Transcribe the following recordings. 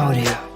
audio.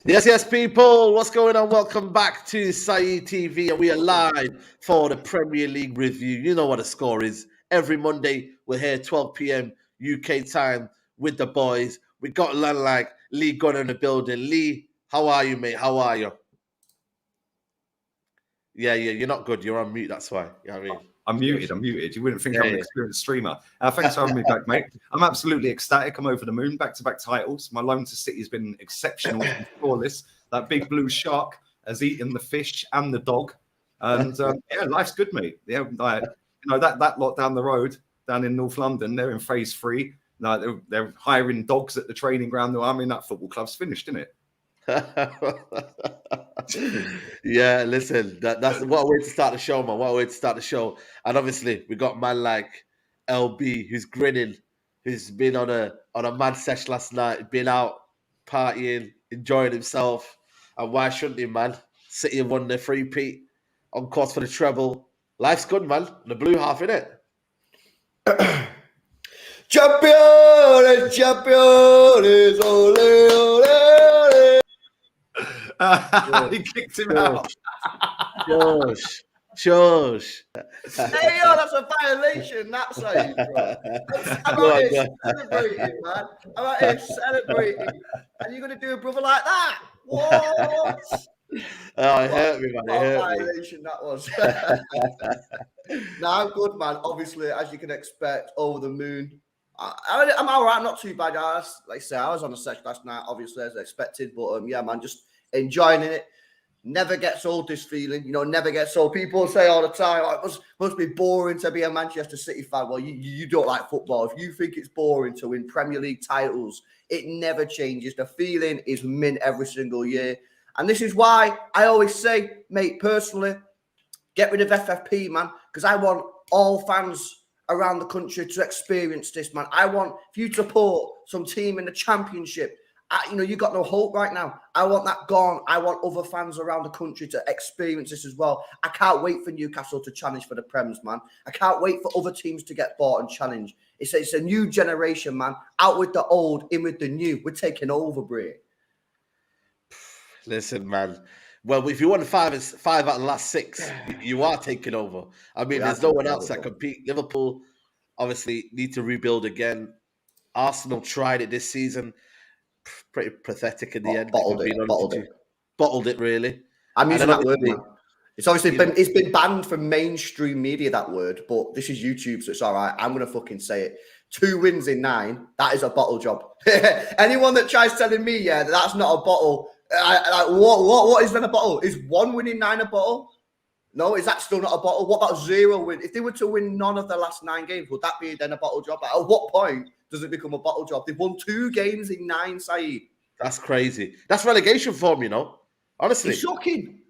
Yes, people. What's going on? Welcome back to Saeed TV, and we are live for the Premier League review. You know what the score is. Every Monday, we're here 12 p.m. UK time with the boys. We got like Lee Gunner in the building. Lee, how are you, mate? How are you? Yeah, you're not good. You're on mute. That's why. You know what I mean? I'm muted. You wouldn't think I'm an experienced streamer. Thanks for having me back, mate. I'm absolutely ecstatic. I'm over the moon. Back-to-back titles. My loan to City has been exceptional. Flawless. That big blue shark has eaten the fish and the dog. And yeah, life's good, mate. Yeah, that lot down the road, down in North London, they're in phase 3. They're hiring dogs at the training ground. I mean, that football club's finished, isn't it? Yeah, listen, that's what a way to start the show, man. What a way to start the show. And obviously, we got man like LB who's grinning, who's been on a mad sesh last night, been out partying, enjoying himself. And why shouldn't he, man? City have won their three-peat, on course for the treble. Life's good, man. The blue half, innit? Champions, ole, ole, ole. He kicked him out. Shush. Hey, yo, that's a violation. That's it, bro. I'm out here celebrating, man. I'm out here celebrating. And you're going to do a brother like that? What? Oh, it hurt me, man. It hurt violation me. That was. No, I'm good, man. Obviously, as you can expect, over the moon. I'm all right. I'm not too bad. Like I say, I was on a session last night, obviously, as expected. But yeah, man, just enjoying it. Never gets old, this feeling. Never gets old. People say all the time, oh, it must be boring to be a Manchester City fan. Well, you don't like football. If you think it's boring to win Premier League titles, it never changes. The feeling is mint every single year. And this is why I always say, mate, personally, get rid of FFP, man, because I want all fans around the country to experience this, man. I want, if you support some team in the Championship, you got no hope right now. I want that gone. I want other fans around the country to experience this as well. I can't wait for Newcastle to challenge for the Prems, man. I can't wait for other teams to get bought and challenge. It's a new generation, man. Out with the old, in with the new. We're taking over, Bray. Listen, man. Well, if you won five out of the last 6, you are taking over. I mean, there's no one else that compete. Liverpool obviously need to rebuild again. Arsenal tried it this season. Pretty pathetic in the end. Bottled it, really. I'm using that word, man. It's obviously been banned from mainstream media, that word, but this is YouTube, so it's all right. I'm going to fucking say it. 2 wins in 9, that is a bottle job. Anyone that tries telling me, that's not a bottle, what is then a bottle? Is 1 win in 9 a bottle? No, is that still not a bottle? What about 0 win? If they were to win none of the last 9 games, would that be then a bottle job? At what point does it become a bottle job? They've won 2 games in 9, Saeed. That's crazy. That's relegation form, honestly. It's shocking.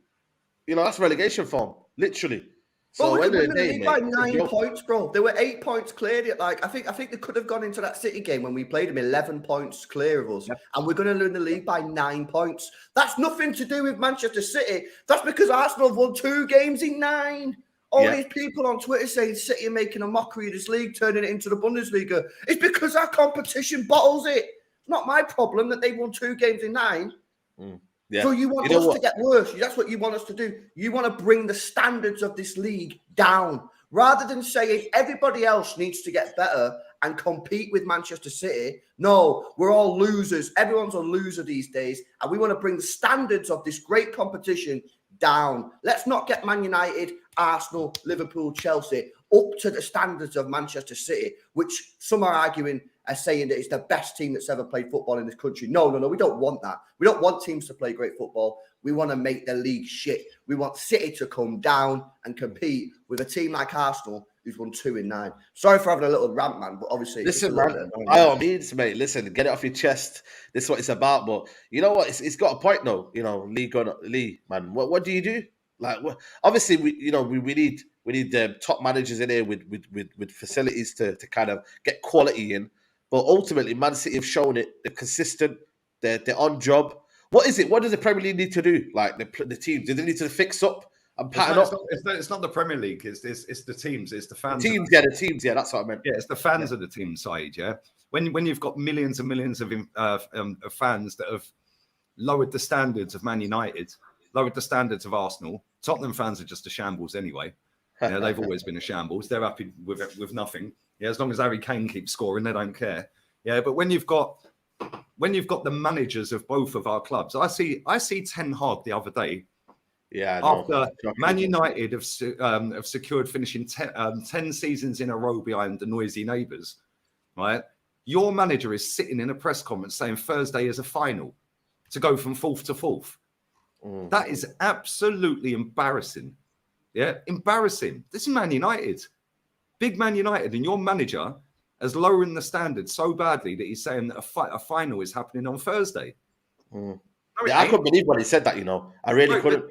That's relegation form, literally. So when they lead by 9 points, bro. They were 8 points clear. I think they could have gone into that City game when we played them 11 points clear of us, and we're going to win the league by 9 points. That's nothing to do with Manchester City. That's because Arsenal have won 2 games in 9. All these people on Twitter saying City are making a mockery of this league, turning it into the Bundesliga. It's because our competition bottles it. It's not my problem that they won 2 games in 9. Yeah. So you want us to get worse. That's what you want us to do. You want to bring the standards of this league down rather than saying everybody else needs to get better and compete with Manchester City. No, we're all losers. Everyone's a loser these days. And we want to bring the standards of this great competition down. Let's not get Man United, Arsenal, Liverpool, Chelsea up to the standards of Manchester City, which some are arguing are saying that it's the best team that's ever played football in this country. No, we don't want that. We don't want teams to play great football. We want to make the league shit. We want City to come down and compete with a team like Arsenal, who's won 2 in 9. Sorry for having a little rant, man, but obviously... Listen, man, by all means, mate, listen, get it off your chest. This is what it's about, but you know what? It's got a point, though. Lee, man, what do you do? Like, obviously, we need the top managers in here with facilities to kind of get quality in. But ultimately, Man City have shown it. They're consistent. They're on job. What is it? What does the Premier League need to do? Like the teams, do they need to fix up and pattern up? It's not the Premier League. It's the teams. It's the fans. The teams. Yeah, that's what I meant. Yeah, it's the fans of the team side. Yeah, when you've got millions and millions of fans that have lowered the standards of Man United, lowered the standards of Arsenal. Tottenham fans are just a shambles anyway. Yeah, they've always been a shambles. They're happy with nothing. Yeah, as long as Harry Kane keeps scoring, they don't care. Yeah, but when you've got the managers of both of our clubs, I see Ten Hag the other day. Yeah, after Man United have secured finishing 10 seasons in a row behind the noisy neighbours, right? Your manager is sitting in a press conference saying Thursday is a final to go from 4th to 4th. That is absolutely embarrassing. Yeah, embarrassing. This is Man United. Big Man United, and your manager is lowering the standard so badly that he's saying that a final is happening on Thursday. No, I couldn't believe when he said that, I really couldn't.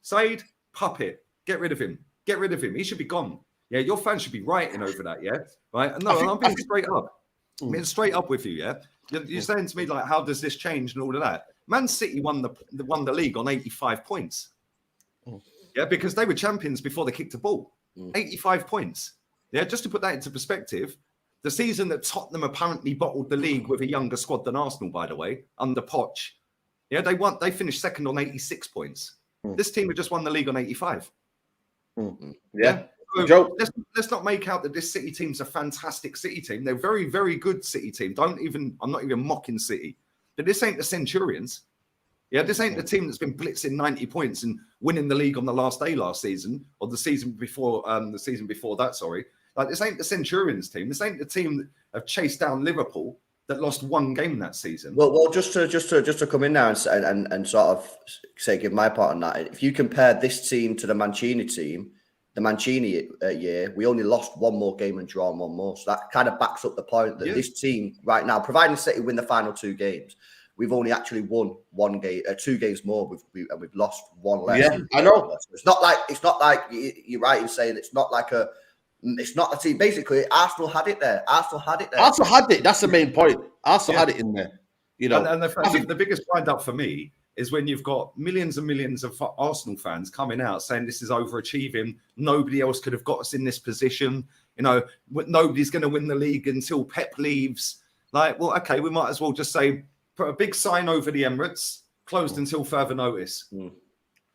Saeed, puppet, get rid of him. Get rid of him. He should be gone. Yeah, your fans should be rioting over that, yeah? Right? No, I'm being straight up. I'm being straight up with you, yeah? You're saying to me, like, how does this change and all of that? Man City won the league on 85 points. Yeah, because they were champions before they kicked the ball. 85 points. Yeah, just to put that into perspective, the season that Tottenham apparently bottled the league with a younger squad than Arsenal, by the way, under Poch. Yeah, they finished second on 86 points. This team had just won the league on 85. Yeah. So let's not make out that this City team's a fantastic City team. They're a very, very good City team. I'm not even mocking City. But this ain't the Centurions. Yeah, this ain't the team that's been blitzing 90 points and winning the league on the last day last season, or the season before that, sorry. Like, this ain't the Centurions team. This ain't the team that have chased down Liverpool that lost 1 game that season. Well, just to come in now and sort of say, give my part on that. If you compare this team to the Mancini team, the Mancini year, we only lost 1 more game and drawn 1 more. So that kind of backs up the point that this team right now, providing City win the final 2 games, we've only actually won 1 game, 2 games more, and we've lost 1 less. Yeah, I know. It's not like you're right in saying it's not a team. Basically, Arsenal had it there. Arsenal had it. That's the main point. Arsenal had it in there. And the biggest wind up for me is when you've got millions and millions of Arsenal fans coming out saying this is overachieving. Nobody else could have got us in this position. Nobody's going to win the league until Pep leaves. Like, well, okay, we might as well just say, put a big sign over the Emirates. closed until further notice.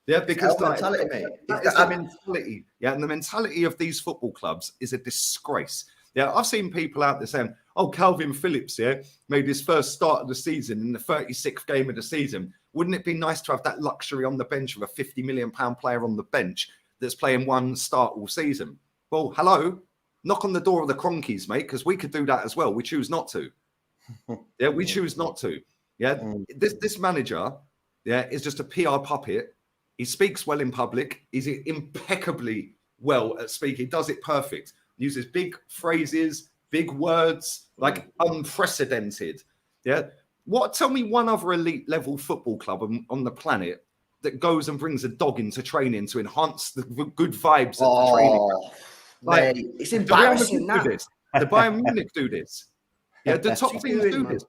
Yeah, because mentality, mate. That is the mentality. Yeah, and the mentality of these football clubs is a disgrace. Yeah, I've seen people out there saying, "Oh, Calvin Phillips, made his first start of the season in the 36th game of the season. Wouldn't it be nice to have that luxury on the bench of a £50 million player on the bench that's playing one start all season?" Well, hello, knock on the door of the Cronkies, mate, because we could do that as well. We choose not to. Yeah, we choose not to. Yeah, this manager, is just a PR puppet. He speaks well in public. He's impeccably well at speaking. He does it perfect. Uses big phrases, big words, like unprecedented. Yeah. Tell me one other elite level football club on the planet that goes and brings a dog into training to enhance the good vibes of the training. Like, mate, it's embarrassing now. The Bayern Munich do this. Yeah, the top teams do this.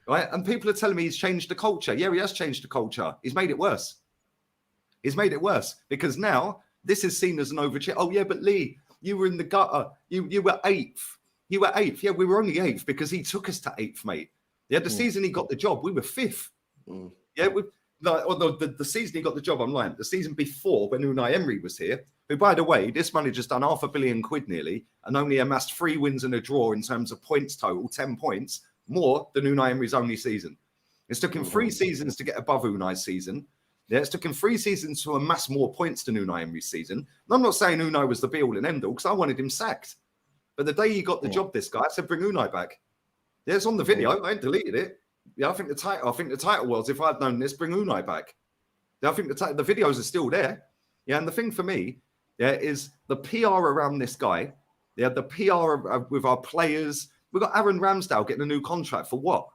Right? And people are telling me he's changed the culture. Yeah, he has changed the culture. He's made it worse. He's made it worse because now this is seen as an overcheck. Oh, yeah, but Lee, you were in the gutter. You were eighth. You were eighth. Yeah, we were only eighth because he took us to eighth, mate. Yeah, the season he got the job, we were fifth. Yeah, the season he got the job, I'm lying. The season before, when Unai Emery was here, who, by the way, this manager's done £500 million nearly and only amassed 3 wins and a draw in terms of points total, 10 points, more than Unai Emery's only season. It's took him 3 seasons to get above Unai's season. Yeah, it's took him 3 seasons to amass more points than Unai Emery's season. And I'm not saying Unai was the be-all and end-all because I wanted him sacked. But the day he got the job, this guy, I said, bring Unai back. Yeah, it's on the video. I ain't deleted it. Yeah, I think the title was, if I'd known this, bring Unai back. Yeah, I think the videos are still there. Yeah, and the thing for me, is the PR around this guy. Yeah, the PR with our players. We've got Aaron Ramsdale getting a new contract for what?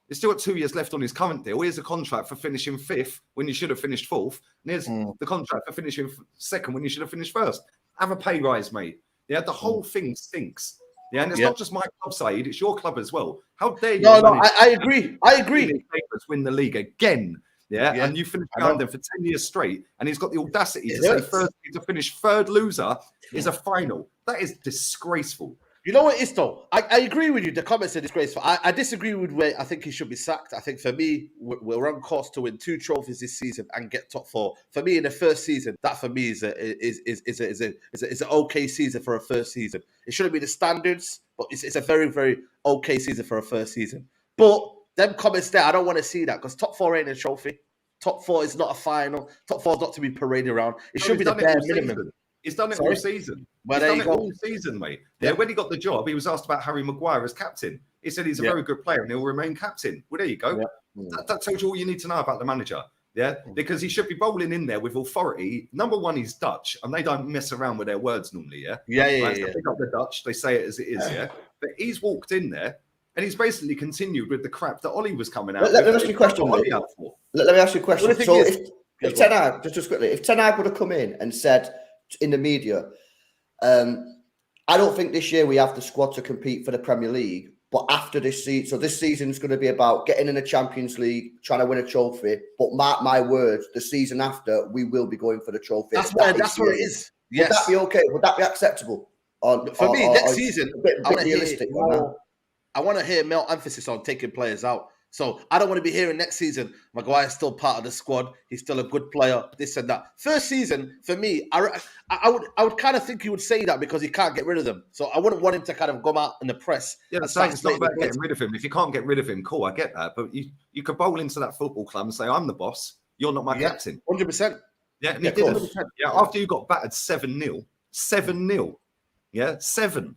He's still got 2 years left on his current deal. Here's a contract for finishing 5th when you should have finished 4th. And here's the contract for finishing 2nd when you should have finished 1st. Have a pay rise, mate. Yeah, the whole thing stinks. Yeah, and it's not just my club, Saeed, it's your club as well. How dare you? No, I agree. I agree. Win the league again. Yeah, and you finished behind them for 10 years straight, and he's got the audacity to say to finish 3rd loser is a final. That is disgraceful. You know what it is, though? I agree with you. The comments are disgraceful. I disagree with where I think he should be sacked. I think for me, we're on course to win 2 trophies this season and get top 4. For me, in the first season, that for me is an okay season for a first season. It shouldn't be the standards, but it's a very, very okay season for a first season. But them comments there, I don't want to see that because top 4 ain't a trophy. Top 4 is not a final. Top 4 is not to be paraded around. It should be the bare minimum. He's done it all season. He's done it all season, mate. Yeah, when he got the job, he was asked about Harry Maguire as captain. He said he's a very good player and he'll remain captain. Well, there you go. That tells you all you need to know about the manager. Yeah, because he should be bowling in there with authority. Number one, he's Dutch, and they don't mess around with their words normally. Yeah. They pick up the Dutch, they say it as it is. Yeah, but he's walked in there and he's basically continued with the crap that Ollie was coming out. Let me ask you a question. Let me ask you a question. So if Ten Hag, just quickly, if Ten Hag would have come in and said in the media, I don't think this year we have the squad to compete for the Premier League. But after this season, so this season is going to be about getting in the Champions League, trying to win a trophy. But mark my words, the season after, we will be going for the trophy. That's where it is. Yes. Would that be okay? Would that be acceptable? For me, next season, I want to hear more emphasis on taking players out. So I don't want to be hearing next season, Maguire's still part of the squad. He's still a good player, this and that. First season, for me, I would kind of think he would say that because he can't get rid of them. So I wouldn't want him to kind of come out in the press. Yeah, it's not about getting rid of him. If you can't get rid of him, cool, I get that. But you could bowl into that football club and say, I'm the boss. You're not my captain. 100%. Yeah, and he did 100%. Yeah, after you got battered 7-0. 7-0. Yeah, 7.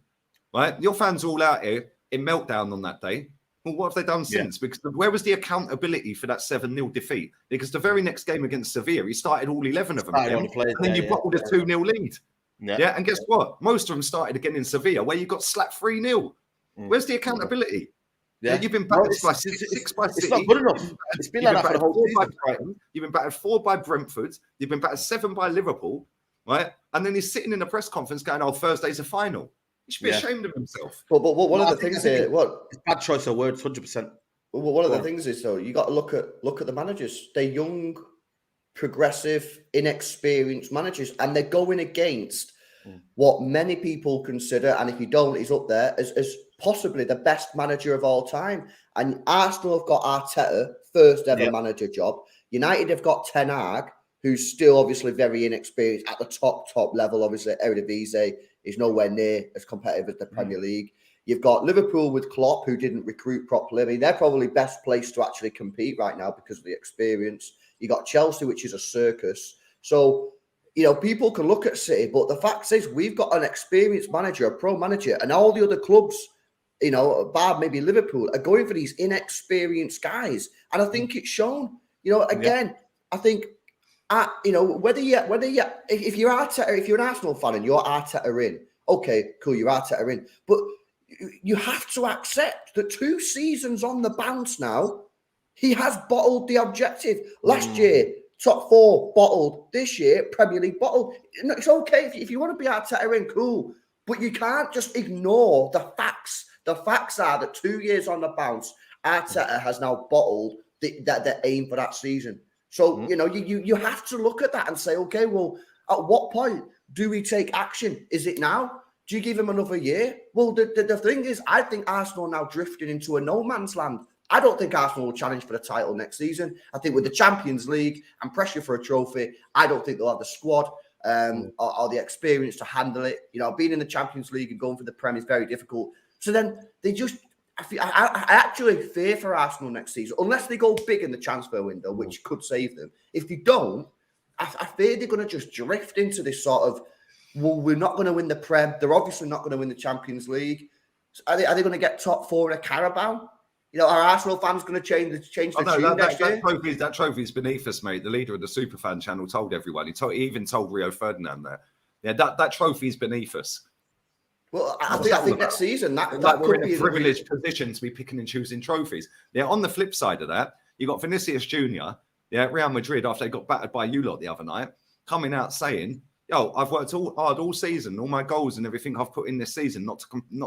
Right? Your fans are all out here in meltdown on that day. Well, what have they done since? Because where was the accountability for that 7-0 defeat? Because the very next game against Sevilla, he started all 11 of them again, and then you bottled a 2-0 lead. Yeah, and guess what? Most of them started again in Sevilla, where you got slapped 3-0. Where's the accountability? Yeah, you've been battered by 6 by City. It's not good enough. It's been like that for the whole season. By Brighton. You've been battered 4 by Brentford. You've been battered 7 by Liverpool, right? And then he's sitting in a press conference going, "Oh, Thursday's a final." He should be ashamed of himself. But one of the things here, it's bad choice of words, 100%. Well, one of the things is though, you got to look at the managers. They're young, progressive, inexperienced managers, and they're going against what many people consider, and if you don't, he's up there as possibly the best manager of all time. And Arsenal have got Arteta, first ever manager job. United have got Ten Hag, who's still obviously very inexperienced at the top level. Obviously, Eredivisie is nowhere near as competitive as the Premier League. You've got Liverpool with Klopp, who didn't recruit properly. I mean, they're probably best placed to actually compete right now because of the experience. You got Chelsea, which is a circus. So, people can look at City, but the fact is we've got an experienced manager, a pro manager, and all the other clubs, bar maybe Liverpool, are going for these inexperienced guys. And I think it's shown. Again, I think, whether if you're Arteta, if you're an Arsenal fan and you're Arteta in, okay, cool, you're Arteta in, but you have to accept that 2 seasons on the bounce now, he has bottled the objective. Last year, top 4 bottled. This year, Premier League bottled. It's okay if you want to be Arteta in, cool, but you can't just ignore the facts. The facts are that 2 years on the bounce, Arteta has now bottled the aim for that season. So, you have to look at that and say, okay, well, at what point do we take action? Is it now? Do you give him another year? Well, the thing is, I think Arsenal are now drifting into a no man's land. I don't think Arsenal will challenge for the title next season. I think with the Champions League and pressure for a trophy, I don't think they'll have the squad or the experience to handle it. Being in the Champions League and going for the Prem is very difficult. So then they just... I actually fear for Arsenal next season, unless they go big in the transfer window, which could save them. If they don't, I fear they're going to just drift into this sort of, well, we're not going to win the Prem. They're obviously not going to win the Champions League. Are they going to get top 4 in a Carabao? Are Arsenal fans going to change the tune next year? That trophy's beneath us, mate. The leader of the Superfan channel told everyone. He even told Rio Ferdinand that. Yeah, that trophy's beneath us. Well, I think next season that we're could in be a privileged position to be picking and choosing trophies. Yeah, on the flip side of that, you got Vinicius Jr. Yeah, Real Madrid, after they got battered by you lot the other night, coming out saying, "Yo, I've worked hard all season, all my goals and everything I've put in this season, not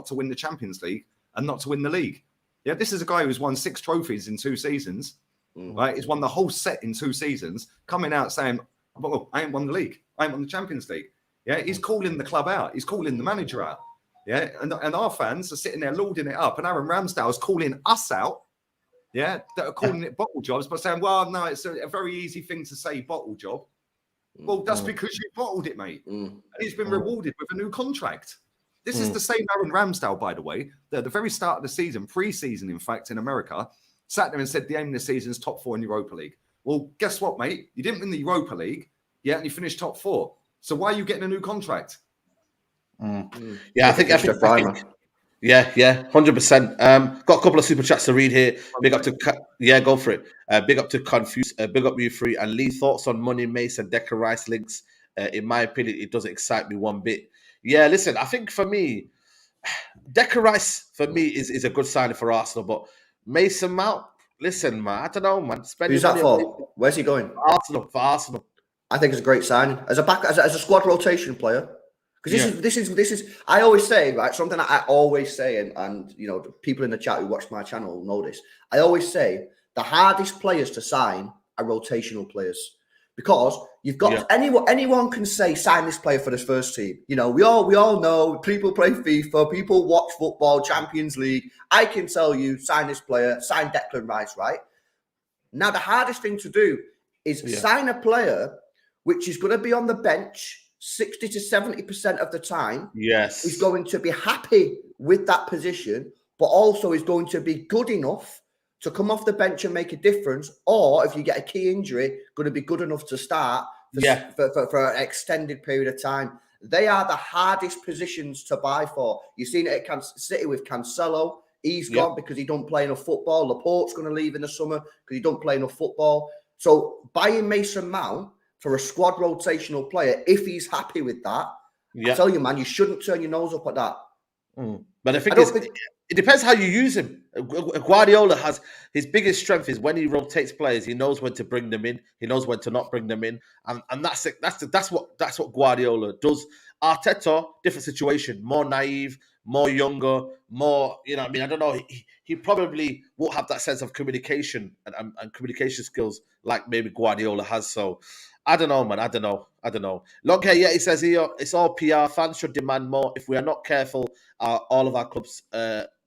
to win the Champions League and not to win the league." Yeah, this is a guy who's won 6 trophies in 2 seasons. Right, he's won the whole set in 2 seasons. Coming out saying, "Well, I ain't won the league. I ain't won the Champions League." Yeah, he's calling the club out. He's calling the manager out. Yeah, and our fans are sitting there lauding it up, and Aaron Ramsdale's calling us out. Yeah, that are calling it bottle jobs, but saying, "Well, no, it's a very easy thing to say, bottle job." Well, that's because you bottled it, mate. And he's been rewarded with a new contract. This is the same Aaron Ramsdale, by the way, that at the very start of the season, pre-season, in fact, in America, sat there and said the aim of the season is top 4 in Europa League. Well, guess what, mate? You didn't win the Europa League, and you finished top 4. So why are you getting a new contract? Yeah, I think 100%. Got a couple of super chats to read here. Big up to go for it. Big up to Confuse. Big up you 3 and Lee. Thoughts on Money Mace and Declan Rice links? In my opinion, it doesn't excite me one bit. Yeah, listen, I think for me, Declan Rice for me is a good signing for Arsenal, but Mason Mount, listen, man, I don't know, man. Who's that for? Where's he going? For Arsenal. I think it's a great signing as a squad rotation player. Because this is I always say, right, something I always say, and the people in the chat who watch my channel will know this. I always say the hardest players to sign are rotational players, because you've got anyone can say sign this player for this first team. We all know people play FIFA, people watch football, Champions League. I can tell you sign this player, sign Declan Rice, right? Now the hardest thing to do is sign a player which is going to be on the bench 60 to 70% of the time. Yes. He's going to be happy with that position, but also is going to be good enough to come off the bench and make a difference. Or if you get a key injury, going to be good enough to start for an extended period of time. They are the hardest positions to buy for. You've seen it at City with Cancelo. He's gone because he don't play enough football. Laporte's going to leave in the summer because he don't play enough football. So buying Mason Mount for a squad rotational player, if he's happy with that, I tell you, man, you shouldn't turn your nose up at that. But I think it depends how you use him. Guardiola has his biggest strength is when he rotates players, he knows when to bring them in, he knows when to not bring them in, and that's what Guardiola does. Arteta, different situation, more naive, more younger, more, I don't know. He probably won't have that sense of communication and communication skills like maybe Guardiola has. So I don't know, man. I don't know. Long hair, he says here, it's all PR. Fans should demand more. If we are not careful, all of our clubs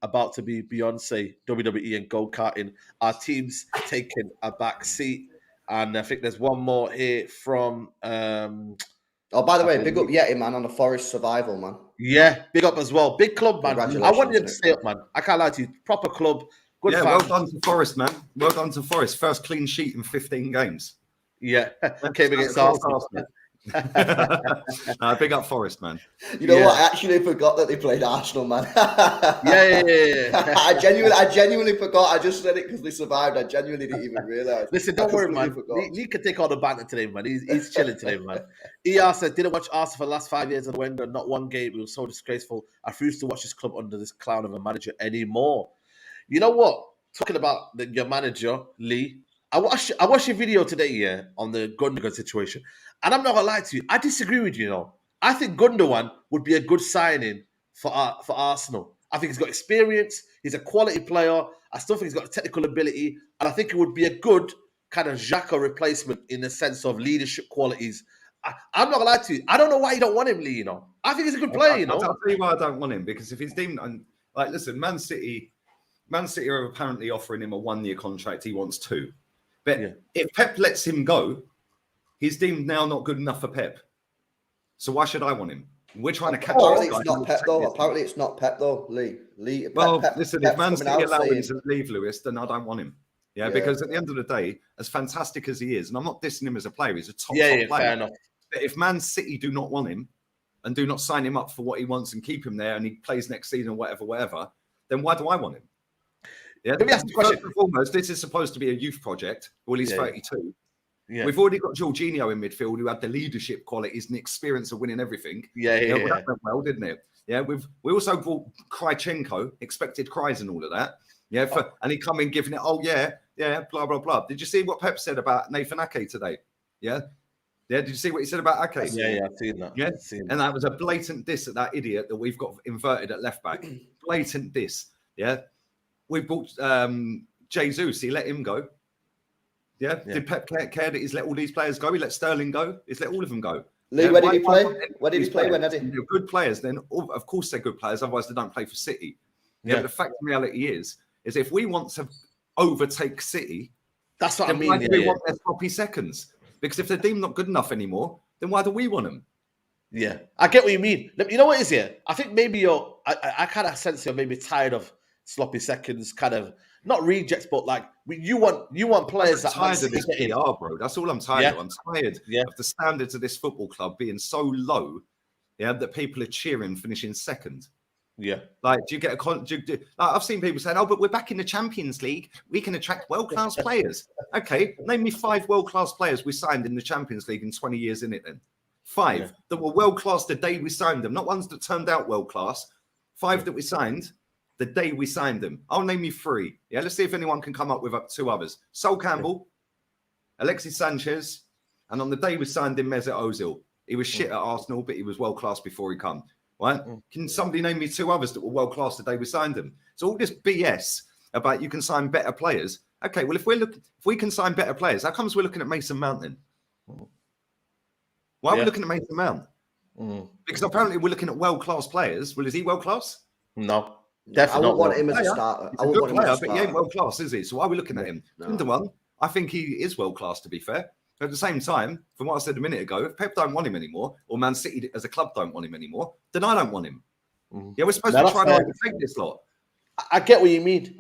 about to be Beyonce, WWE, and go-karting. Our team's taken a back seat. And I think there's one more here from... oh, by the way, big up Yeti, man, on the Forest survival, man. Yeah, big up as well. Big club, man. I want them to stay up, man. I can't lie to you. Proper club. Good yeah, fans. well done to Forest, man. Well done to Forest. First clean sheet in 15 games. Yeah, came against Arsenal. Big up Forest, man. You know what? I actually forgot that they played Arsenal, man. yeah. I genuinely forgot. I just said it because they survived. I genuinely didn't even realise. Listen, don't worry, man. Lee can take all the banter today, man. He's chilling today, man. ER said, didn't watch Arsenal for the last 5 years of Wenger. Not one game. It was so disgraceful. I refuse to watch this club under this clown of a manager anymore. You know what? Talking about your manager, Lee, I watched your video today, on the Gundogan situation. And I'm not going to lie to you. I disagree with you, I think Gundogan would be a good signing for Arsenal. I think he's got experience. He's a quality player. I still think he's got the technical ability. And I think it would be a good kind of Xhaka replacement in the sense of leadership qualities. I'm not going to lie to you. I don't know why you don't want him, Lee, I think he's a good player, I'll tell you why I don't want him. Because if he's deemed... listen, Man City are apparently offering him a 1-year contract. He wants 2. But if Pep lets him go, he's deemed now not good enough for Pep. So why should I want him? We're trying to catch up. Apparently it's not Pep though, Lee. Listen, if Man City allow him to leave, Lewis, then I don't want him. Yeah, because at the end of the day, as fantastic as he is, and I'm not dissing him as a player, he's a top player. Fair enough. But if Man City do not want him and do not sign him up for what he wants and keep him there and he plays next season, whatever, then why do I want him? Yeah, let me ask the question. First and foremost, this is supposed to be a youth project. Well, he's 32. Yeah. We've already got Jorginho in midfield who had the leadership qualities and the experience of winning everything. Well, that went well, didn't it? Yeah, we also brought Krychenko, expected cries and all of that. Yeah, and he come in giving it, blah, blah, blah. Did you see what Pep said about Nathan Ake today? Yeah? Did you see what he said about Ake? Yeah, I've seen that. Yeah, and that was a blatant diss at that idiot that we've got inverted at left back. Blatant diss. Yeah. We bought Jesus. He let him go. Yeah. Did Pep care that he's let all these players go? He let Sterling go. He's let all of them go. Lee, where did he play? Where did he play? When did he? They're good players. Then, of course, they're good players. Otherwise, they don't play for City. Yeah. But the fact of reality is if we want to overtake City, that's what I mean. Why do we want their sloppy seconds? Because if they're deemed not good enough anymore, then why do we want them? Yeah, I get what you mean. You know what it is here? I think maybe I kind of sense you're maybe tired of sloppy seconds, kind of not rejects, but like you want players that tired of this PR, bro. That's all I'm tired of. I'm tired of the standards of this football club being so low, that people are cheering finishing second. Yeah, like do you get I've seen people saying, "Oh, but we're back in the Champions League. We can attract world-class players." Okay, name me 5 world-class players we signed in the Champions League in 20 years in it. Then 5 that were world-class the day we signed them, not ones that turned out world-class. 5 that we signed the day we signed them. I'll name you 3. Yeah, let's see if anyone can come up with 2 others. Sol Campbell, Alexis Sanchez, and on the day we signed him, Mesut Ozil. He was shit at Arsenal, but he was world-class before he come. Right? Can somebody name me 2 others that were world-class the day we signed them? So all this BS about you can sign better players. Okay, well, if we can sign better players, how comes we're looking at Mason Mount then? Why are we looking at Mason Mount? Because apparently we're looking at world-class players. Well, is he world-class? No. Definitely I would want him as a starter. He's a good player, but he ain't world-class, is he? So why are we looking at him? No. I think he is world-class, to be fair. But at the same time, from what I said a minute ago, if Pep don't want him anymore, or Man City as a club don't want him anymore, then I don't want him. Yeah, we're supposed to try and overtake this lot. I get what you mean.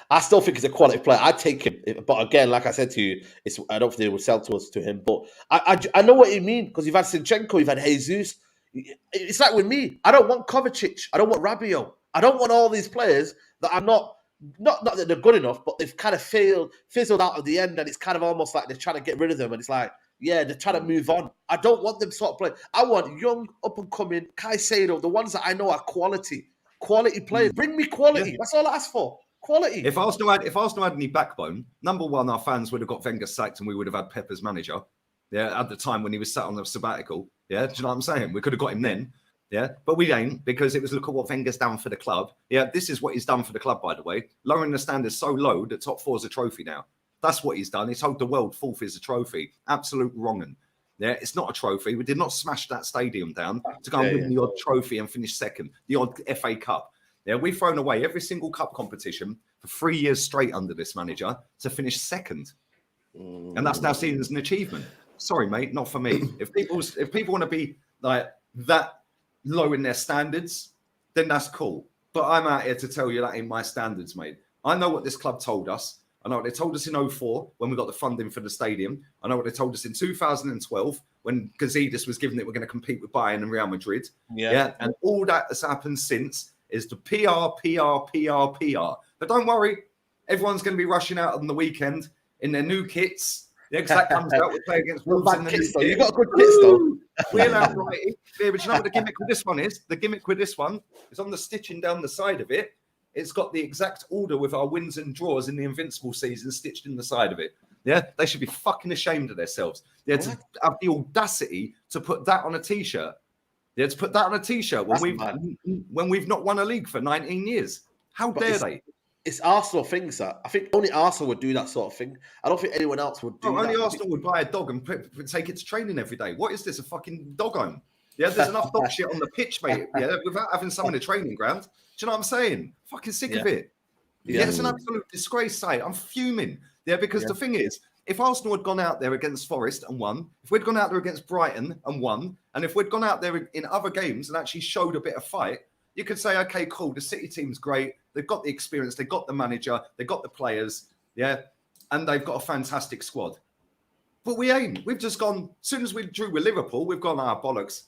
I still think he's a quality player. I take him, but again, like I said to you, I don't think they would sell to him. But I know what you mean because you've had Zinchenko, you've had Jesus. It's like with me. I don't want Kovacic. I don't want Rabiot. I don't want all these players that are not that they're good enough, but they've kind of fizzled out at the end, and it's kind of almost like they're trying to get rid of them, and it's like, they're trying to move on. I don't want them sort of play. I want young, up-and-coming, Caicedo, the ones that I know are quality players. Bring me quality. Yeah. That's all I ask for. Quality. If Arsenal had any backbone, number one, our fans would have got Wenger sacked and we would have had Pep as manager. Yeah, at the time when he was sat on the sabbatical. Yeah, do you know what I'm saying? We could have got him then. Yeah, but we ain't because it was look at what Wenger's done for the club. Yeah, this is what he's done for the club, by the way. Lowering the standards so low that top 4 is a trophy now. That's what he's done. He's told the world 4th is a trophy. Absolute wrong'un. Yeah, it's not a trophy. We did not smash that stadium down to go and win the odd trophy and finish second, the odd FA Cup. Yeah, we've thrown away every single cup competition for 3 years straight under this manager to finish second. And that's now seen as an achievement. Sorry, mate, not for me. If people want to be like that low in their standards, then that's cool. But I'm out here to tell you that ain't my standards, mate. I know what this club told us. I know what they told us in 04 when we got the funding for the stadium. I know what they told us in 2012 when Gazidis was given that we're going to compete with Bayern and Real Madrid. Yeah. And all that has happened since is the PR. But don't worry, everyone's going to be rushing out on the weekend in their new kits. The exact comes out. We play against Wolves in the new kit. You got a good kit, though. We'll outright it. Yeah, but you know what the gimmick with this one is? The gimmick with this one is on the stitching down the side of it. It's got the exact order with our wins and draws in the Invincible season stitched in the side of it. Yeah, they should be fucking ashamed of themselves. Yeah, to have the audacity to put that on a t-shirt. Yeah, to put that on a t-shirt when we've not won a league for 19 years. How dare they? It's Arsenal things that I think only Arsenal would do that sort of thing. I don't think anyone else would do that. Only Arsenal would buy a dog and take it to training every day. What is this, a fucking dog home? Yeah, there's enough dog shit on the pitch, mate. Yeah, without having some in the training ground. Do you know what I'm saying? Fucking sick of it. Yeah, it's an absolute disgrace, Saeed. I'm fuming. Yeah, because the thing is, if Arsenal had gone out there against Forest and won, if we'd gone out there against Brighton and won, and if we'd gone out there in other games and actually showed a bit of fight, you could say, okay, cool, the City team's great. They've got the experience, they've got the manager, they've got the players, and they've got a fantastic squad. But we ain't. We've just gone, as soon as we drew with Liverpool, we've gone, bollocks.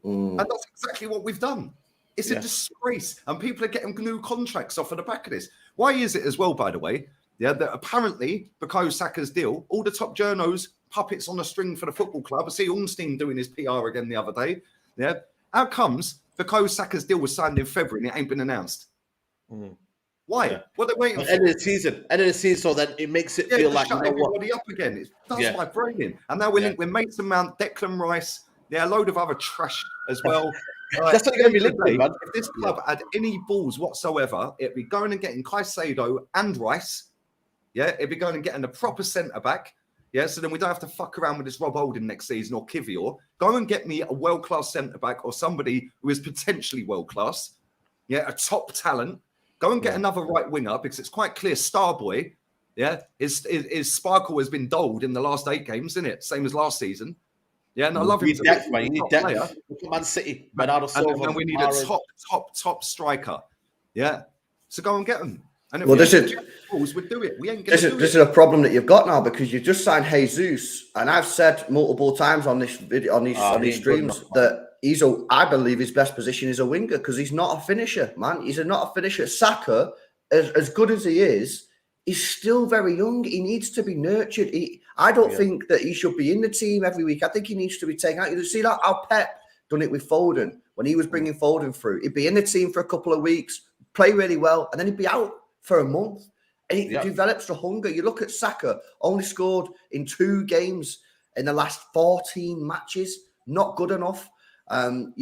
And that's exactly what we've done. It's a disgrace. And people are getting new contracts off of the back of this. Why is it as well, by the way, that apparently, because Saka's deal, all the top journos, puppets on a string for the football club, I see Ornstein doing his PR again the other day. Yeah. How comes because Saka's deal was signed in February and it ain't been announced? Why? Yeah. What are they waiting for? End of the season, so then it makes it feel like, shut everybody up again. That's my brain. And now we're linked with Mason Mount, Declan Rice, a load of other trash as well. That's what you're going to be linked with, man. If this club had any balls whatsoever, it'd be going and getting Caicedo and Rice. Yeah, it'd be going and getting a proper centre-back. Yeah, so then we don't have to fuck around with this Rob Holding next season or Kivior. Go and get me a world-class centre-back or somebody who is potentially world-class. Yeah, a top talent. Go and get another right winger because it's quite clear Starboy, his sparkle has been dulled in the last 8 games, isn't it? Same as last season. Yeah, and I love him. You need depth. Man City, Bernardo Silva, and we need a top striker. Yeah, so go and get them. And if we'd do it. We ain't going to do it. This is a problem that you've got now because you've just signed Jesus, and I've said multiple times on this video, on these streams that I believe his best position is a winger because he's not a finisher, man. He's not a finisher. Saka, as good as he is, he's still very young. He needs to be nurtured. I don't think that he should be in the team every week. I think he needs to be taken out. You see that how Pep done it with Foden when he was bringing Foden through. He'd be in the team for a couple of weeks, play really well, and then he'd be out for a month. And he develops the hunger. You look at Saka, only scored in 2 games in the last 14 matches. Not good enough. And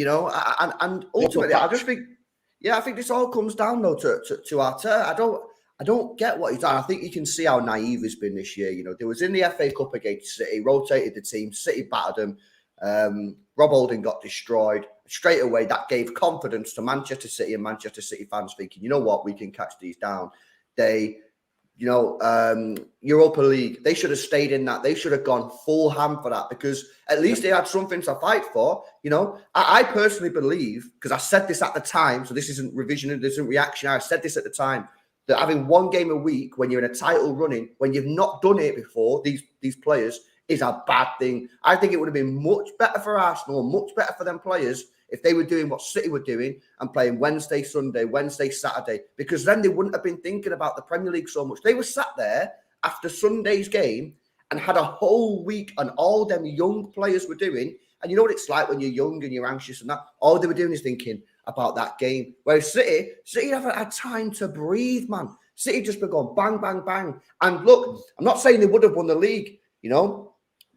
ultimately, I just think, I think this all comes down though to Arteta. I don't get what he's done. I think you can see how naive he's been this year. You know, there was in the FA Cup against City, rotated the team, City battered them. Rob Holding got destroyed. Straight away, that gave confidence to Manchester City and Manchester City fans thinking, you know what, we can catch these down. Europa League, they should have stayed in that. They should have gone full ham for that because at least they had something to fight for. You know, I personally believe, because I said this at the time, so this isn't revision, this isn't reaction. I said this at the time, that having 1 game a week when you're in a title running, when you've not done it before, these players, is a bad thing. I think it would have been much better for Arsenal, much better for them players if they were doing what City were doing and playing Wednesday, Sunday, Wednesday, Saturday, because then they wouldn't have been thinking about the Premier League so much. They were sat there after Sunday's game and had a whole week and all them young players were doing. And you know what it's like when you're young and you're anxious and that, all they were doing is thinking about that game. Whereas City haven't had time to breathe, man. City just been going bang, bang, bang. And look, I'm not saying they would have won the league, you know,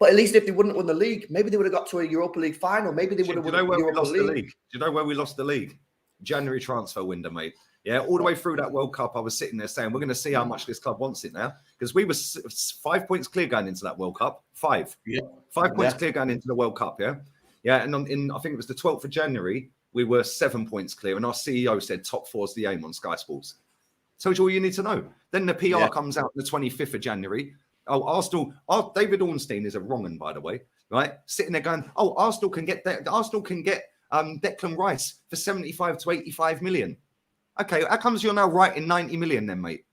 but at least if they wouldn't won the league, maybe they would have got to a Europa League final. Maybe they would have won the Europa League. Do you know where we lost the league? January transfer window, mate. Yeah, all the way through that World Cup, I was sitting there saying, we're going to see how much this club wants it now. Because we were 5 points clear going into that World Cup. 5. Yeah. 5 points clear going into the World Cup, yeah? Yeah, and I think it was the 12th of January, we were 7 points clear, and our CEO said top 4 is the aim on Sky Sports. Tells you all you need to know. Then the PR comes out the 25th of January. Oh, Arsenal. David Ornstein is a wrong one, by the way, right? Sitting there going, oh, Arsenal can get Declan Rice for 75 to 85 million. Okay, how comes you're now writing 90 million then, mate?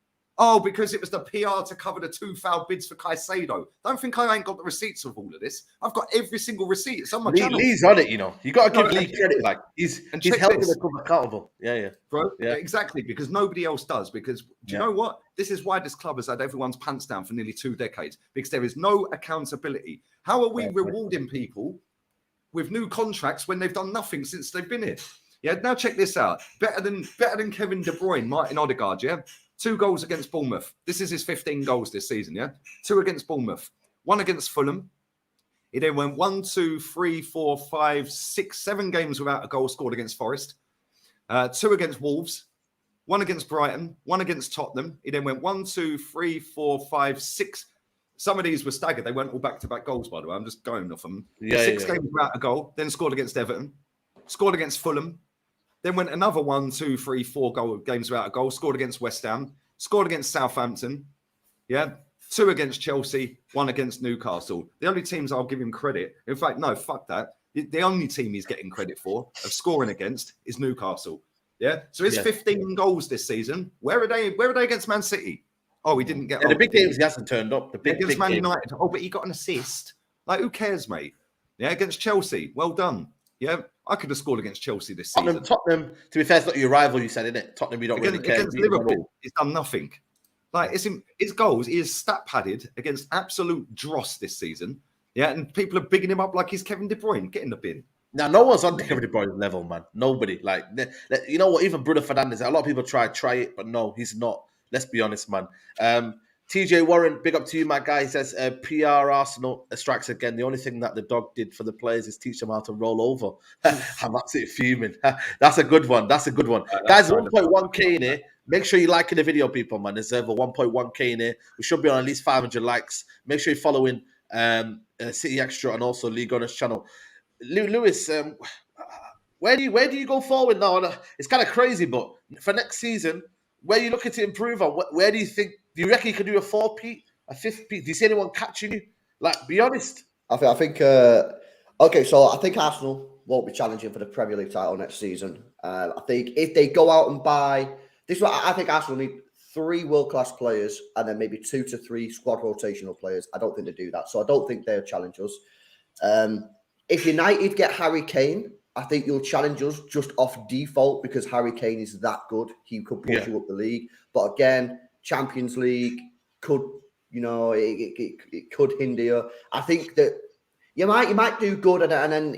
Oh, because it was the PR to cover the 2 foul bids for Caicedo. Don't think I ain't got the receipts of all of this. I've got every single receipt. It's on my channel. Lee's on it, you know. You got to give Lee credit. Like he's helping us come accountable. Yeah. Bro, exactly, because nobody else does. Because do you know what? This is why this club has had everyone's pants down for nearly 2 decades, because there is no accountability. How are we rewarding people with new contracts when they've done nothing since they've been here? Yeah, now check this out. Better than Kevin De Bruyne, Martin Odegaard, yeah? 2 goals against Bournemouth. This is his 15 goals this season, yeah? 2 against Bournemouth. 1 against Fulham. He then went 1, 2, 3, 4, 5, 6, 7 games without a goal scored against Forest. 2 against Wolves. 1 against Brighton. 1 against Tottenham. He then went 1, 2, 3, 4, 5, 6. Some of these were staggered. They weren't all back-to-back goals, by the way. I'm just going off them. 6 games without a goal. Then scored against Everton. Scored against Fulham. Then went another 1, 2, 3, 4 games without a goal. Scored against West Ham. Scored against Southampton. Yeah. 2 against Chelsea. 1 against Newcastle. The only teams I'll give him credit. In fact, no, fuck that. The only team he's getting credit for of scoring against is Newcastle. Yeah. So it's 15 goals this season. Where are they against Man City? Oh, he didn't get the big games. He hasn't turned up. The big Man games. United. Oh, but he got an assist. Like, who cares, mate? Yeah. Against Chelsea. Well done. Yeah, I could have scored against Chelsea this season. Tottenham, to be fair, it's not your rival, you said, isn't it? Tottenham, you don't really care. Against Liverpool, he's done nothing. Like, his goals, he is stat padded against absolute dross this season. Yeah, and people are bigging him up like he's Kevin De Bruyne. Get in the bin. Now, no one's on the Kevin De Bruyne level, man. Nobody. Like, you know what? Even Bruno Fernandes, a lot of people try it, but no, he's not. Let's be honest, man. TJ Warren, big up to you, my guy. He says, PR Arsenal strikes again. The only thing that the dog did for the players is teach them how to roll over. I'm absolutely fuming. That's a good one. Guys, 1.1k in here. Make sure you're liking the video, people, man. There's over 1.1k in here. We should be on at least 500 likes. Make sure you're following City Extra and also League Owners channel. Lewis, where do you go forward now? It's kind of crazy, but for next season, where are you looking to improve on? Where do you think? Do you reckon you can do a 4P, a 5P? Do you see anyone catching you? Like, be honest. I think okay, so I think Arsenal won't be challenging for the Premier League title next season. I think if they go out and buy this, is what I think Arsenal need 3 world-class players and then maybe 2 to 3 squad rotational players. I don't think they do that, so I don't think they'll challenge us. If United get Harry Kane, I think you'll challenge us just off default because Harry Kane is that good. He could push you up the league, but again, Champions League could, it could hinder you. I think that you might do good, and then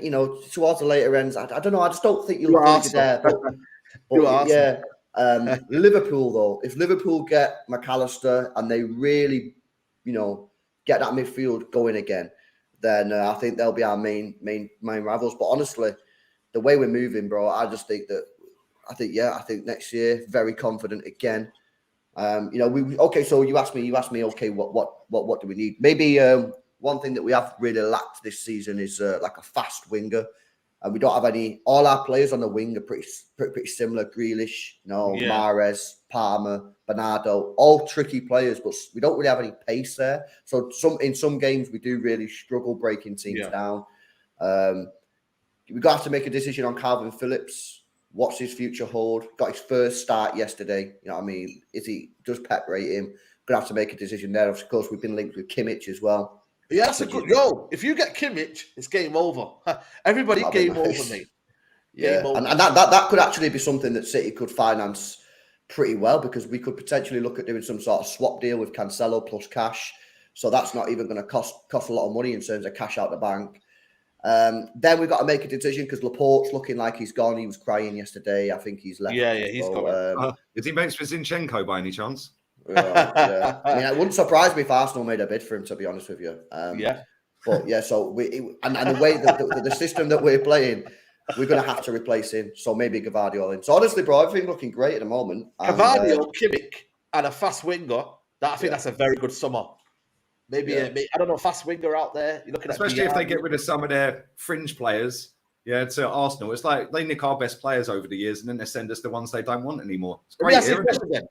towards the later ends, I don't know. I just don't think you'll be there. But yeah, Liverpool though, if Liverpool get McAllister and they really, get that midfield going again, then I think they'll be our main rivals. But honestly, the way we're moving, bro, I think next year, very confident again. So you asked me, okay, what do we need? Maybe one thing that we have really lacked this season is like a fast winger, and we don't have any. All our players on the wing are pretty similar. Grealish, Mahrez, Palmer, Bernardo, all tricky players, but we don't really have any pace there. So in some games we do really struggle breaking teams down. We're gonna have to make a decision on Calvin Phillips. What's his future hold? Got his first start yesterday. You know what I mean? Does Pep rate him? Gonna have to make a decision there. Of course, we've been linked with Kimmich as well. Yeah, that's a good. If you get Kimmich, it's game over. Everybody, game over, mate. Game over. And that could actually be something that City could finance pretty well, because we could potentially look at doing some sort of swap deal with Cancelo plus cash. So that's not even going to cost a lot of money in terms of cash out the bank. Then we've got to make a decision because Laporte's looking like he's gone. He was crying yesterday. I think he's left. Yeah, he's gone. Is he mates with Zinchenko by any chance? Yeah. I mean, it wouldn't surprise me if Arsenal made a bid for him, to be honest with you. But yeah, so and the way the system that we're playing, we're going to have to replace him. So maybe Gvardiol in. So honestly, bro, everything looking great at the moment. Gvardiol, Kimmich, and a fast winger. I think that's a very good summer. Maybe I don't know, fast winger out there. You're looking especially if they get rid of some of their fringe players to Arsenal. It's like they nick our best players over the years and then they send us the ones they don't want anymore. It's Let me great. ask you a question then.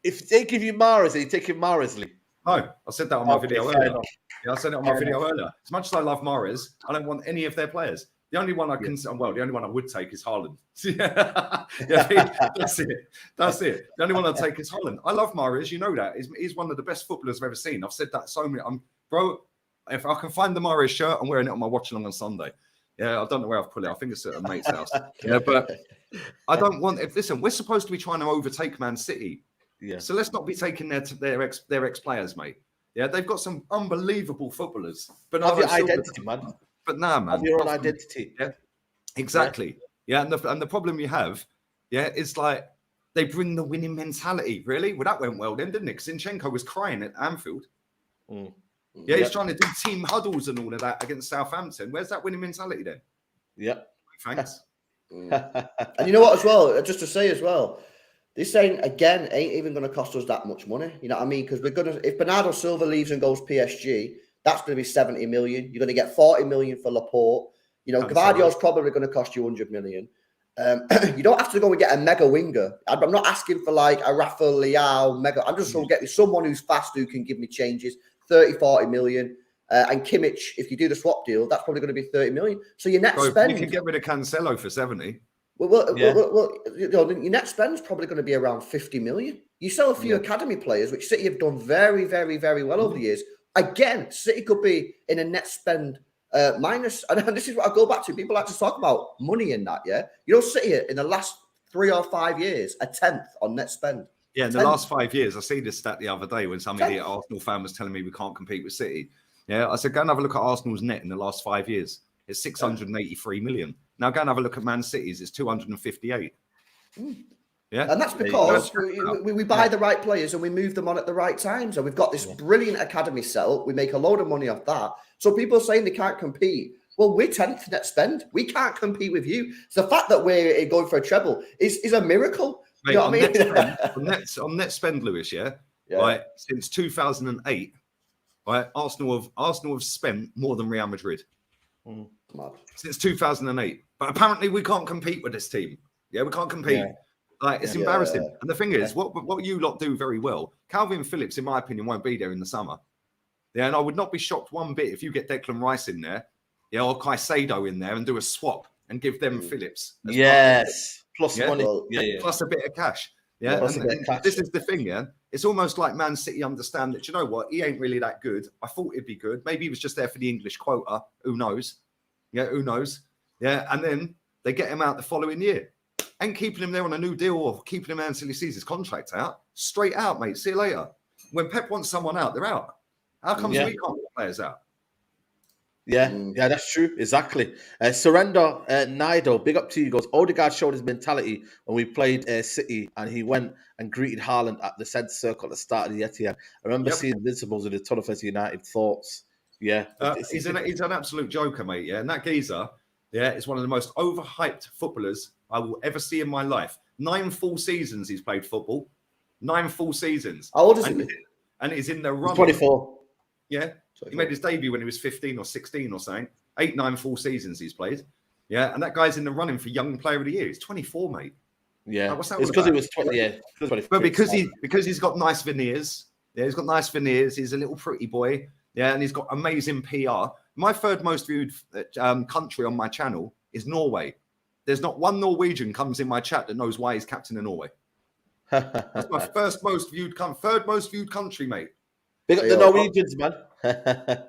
If they give you Mahrez, are you taking Mahrez, Lee? No, I said that on my video fair earlier. enough. Yeah, I said it on my video earlier. As much as I love Mahrez, I don't want any of their players. The only one the only one I would take is Haaland. That's it. That's it. The only one I'd take is Haaland. I love Mahrez, you know that. He's one of the best footballers I've ever seen. I've said that so many. Bro, if I can find the Mahrez shirt, I'm wearing it on my watch along on Sunday. Yeah, I don't know where I've put it. I think it's at a mate's house. Yeah, but I don't want. Listen, we're supposed to be trying to overtake Man City. Yeah. So let's not be taking their ex players, mate. Yeah, they've got some unbelievable footballers. But have your identity, man. But nah, man. Have your own identity. Yeah, exactly. Yeah, and the problem you have, is like they bring the winning mentality. Really, well, that went well then, didn't it? Zinchenko was crying at Anfield. Yeah, he's trying to do team huddles and all of that against Southampton. Where's that winning mentality then? Yep. Thanks. And you know what, as well, just to say as well, this ain't even going to cost us that much money. You know what I mean? Because if Bernardo Silva leaves and goes PSG, that's going to be 70 million. You're going to get 40 million for Laporte. You know, Gvardiol's probably going to cost you 100 million. You don't have to go and get a mega winger. I'm not asking for like a Rafael Leao mega. I'm just going to get someone who's fast who can give me changes. 30, 40 million. And Kimmich, if you do the swap deal, that's probably going to be 30 million. So your net spend... You can get rid of Cancelo for 70. Well, you know, your net spend is probably going to be around 50 million. You sell a few academy players, which City have done very, very, very well over the years. Again, City could be in a net spend minus. And this is what I go back to. People like to talk about money in that, yeah? You know, City in the last 3 or 5 years, a 10th on net spend. Yeah, in the last 5 years, I see this stat the other day when some idiot Arsenal fan was telling me we can't compete with City. Yeah, I said, go and have a look at Arsenal's net in the last 5 years. It's 683 million. Now go and have a look at Man City's. It's 258. Yeah, and that's because we buy the right players and we move them on at the right times. And we've got this brilliant academy set up. We make a load of money off that. So people are saying they can't compete. Well, we're 10th net spend. We can't compete with you. So the fact that we're going for a treble is a miracle. Mate, you know what I mean? on net spend, Lewis, right, since 2008, right, Arsenal have spent more than Real Madrid. Since 2008. But apparently we can't compete with this team. Yeah, we can't compete. Yeah. Like, it's embarrassing. And the thing is, what you lot do very well, Calvin Phillips, in my opinion, won't be there in the summer. Yeah, and I would not be shocked one bit if you get Declan Rice in there, or Caicedo in there and do a swap and give them Phillips. Plus money. Plus a bit of cash. Yeah, and this is the thing, It's almost like Man City understand that, you know what, he ain't really that good. I thought he'd be good. Maybe he was just there for the English quota. Who knows? Yeah, who knows? Yeah, and then they get him out the following year. Ain't keeping him there on a new deal or keeping him there until he sees his contract out. Straight out, mate. See you later. When Pep wants someone out, they're out. How comes we can't get players out? Yeah, that's true. Exactly. Surrender Nido, big up to you. Goes, Odegaard showed his mentality when we played City and he went and greeted Haaland at the centre circle at the start of the Etihad. I remember seeing Invincibles in the tunnel for United. Thoughts? Yeah. He's an absolute joker, mate. Yeah, and that geezer, is one of the most overhyped footballers I will ever see in my life. 9 full seasons he's played football. 9 full seasons. How old is he? And he's in the run. 24. Yeah. He made his debut when he was 15 or 16 or something. 8, 9 full seasons he's played. Yeah, and that guy's in the running for Young Player of the Year. He's 24, mate. Yeah, like, what's that it's because he was 20. Yeah, but because he's got nice veneers. Yeah, he's got nice veneers. He's a little pretty boy. Yeah, and he's got amazing PR. My third most viewed country on my channel is Norway. There's not one Norwegian comes in my chat that knows why he's captain of Norway. That's my third most viewed country, mate. Big up the Norwegians, man.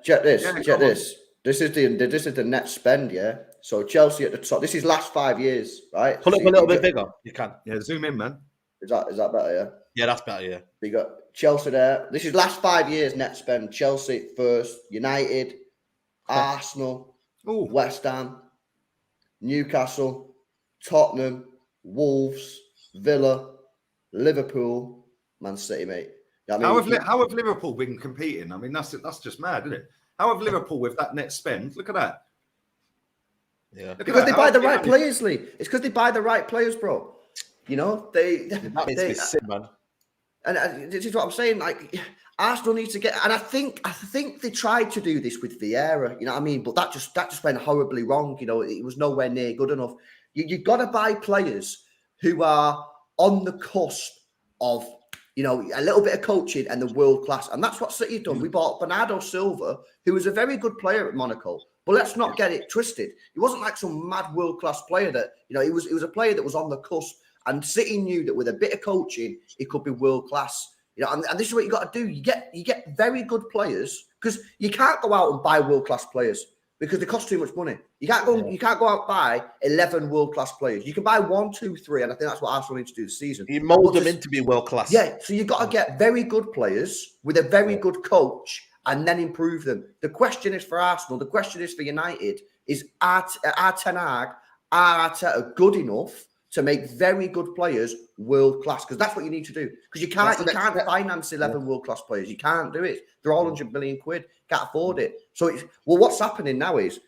Check this. This is the net spend, yeah. So Chelsea at the top. This is last 5 years, right? Pull up a little bit bigger. You can. Yeah, zoom in, man. Is that better? Yeah. Yeah, that's better. Yeah. We got Chelsea there. This is last 5 years net spend. Chelsea first, United, Arsenal, West Ham, Newcastle, Tottenham, Wolves, Villa, Liverpool, Man City, mate. You know what I mean? How have Liverpool been competing? I mean, that's just mad, isn't it? How have Liverpool with that net spend? Look at that. Yeah. Because they buy the right players, Lee. It's because they buy the right players, bro. You know, that makes me sick, man. And this is what I'm saying. Like, Arsenal need to get, and I think they tried to do this with Vieira. You know what I mean? But that just went horribly wrong. You know, it was nowhere near good enough. You've got to buy players who are on the cusp of, you know, a little bit of coaching and the world class, and that's what City done. We bought Bernardo Silva, who was a very good player at Monaco. But let's not get it twisted. He wasn't like some mad world class player that, you know, he was a player that was on the cusp. And City knew that with a bit of coaching, he could be world class. You know, and this is what you got to do. You get very good players, because you can't go out and buy world class players because they cost too much money. You can't go out and buy 11 world class players. You can buy 1, 2, 3, and I think that's what Arsenal need to do this season. You mold them into be world class. Yeah, so you've got to get very good players with a very good coach and then improve them. The question is for Arsenal, the question is for United, is are Ten Hag, are Arteta good enough to make very good players world class? Because that's what you need to do. Because you can't finance 11 world class players. You can't do it. They're all 100 million quid. Can't afford it. So what's happening now is,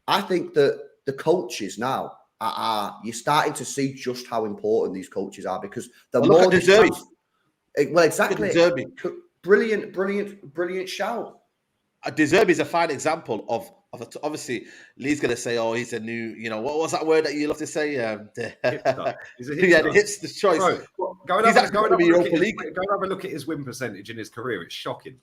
I think that the coaches now you're starting to see just how important these coaches are, because the more look at De Zerbi. Well, exactly. De Zerbi. Brilliant shout. De Zerbi is a fine example of obviously, Lee's going to say, oh, he's a new, you know, what was that word that you love to say? Hipster. He's a hipster. Yeah, the hipster choice. Bro, go and have a look at his win percentage in his career. It's shocking.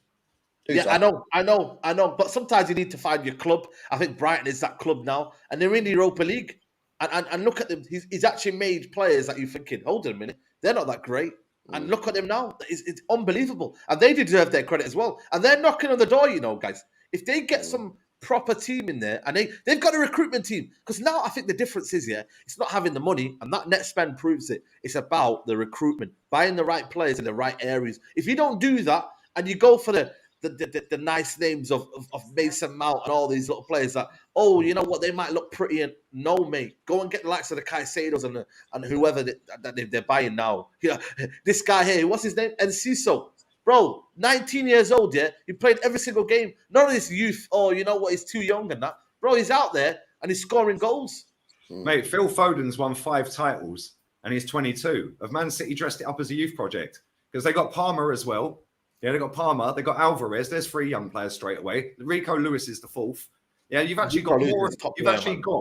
Yeah, I know. But sometimes you need to find your club. I think Brighton is that club now, and they're in the Europa League. And look at them. He's actually made players that you're thinking, hold on a minute, they're not that great. And look at them now. It's unbelievable. And they deserve their credit as well. And they're knocking on the door, you know, guys. If they get some proper team in there, and they've got a recruitment team, because now I think the difference is, it's not having the money, and that net spend proves it. It's about the recruitment, buying the right players in the right areas. If you don't do that, and you go for the nice names of Mason Mount and all these little players that, oh, you know what, they might look pretty, and no, mate, go and get the likes of the Caicedos and whoever that they're buying now. Yeah, this guy here, what's his name? Enciso. Bro, 19 years old, he played every single game. None of this youth, oh, you know what, he's too young and that. Bro, he's out there and he's scoring goals. Mate, Phil Foden's won 5 titles and he's 22. Of Man City dressed it up as a youth project, because they got Palmer as well. Yeah, they got Palmer, they got Alvarez. There's 3 young players straight away. Rico Lewis is the 4th. Yeah, you've actually got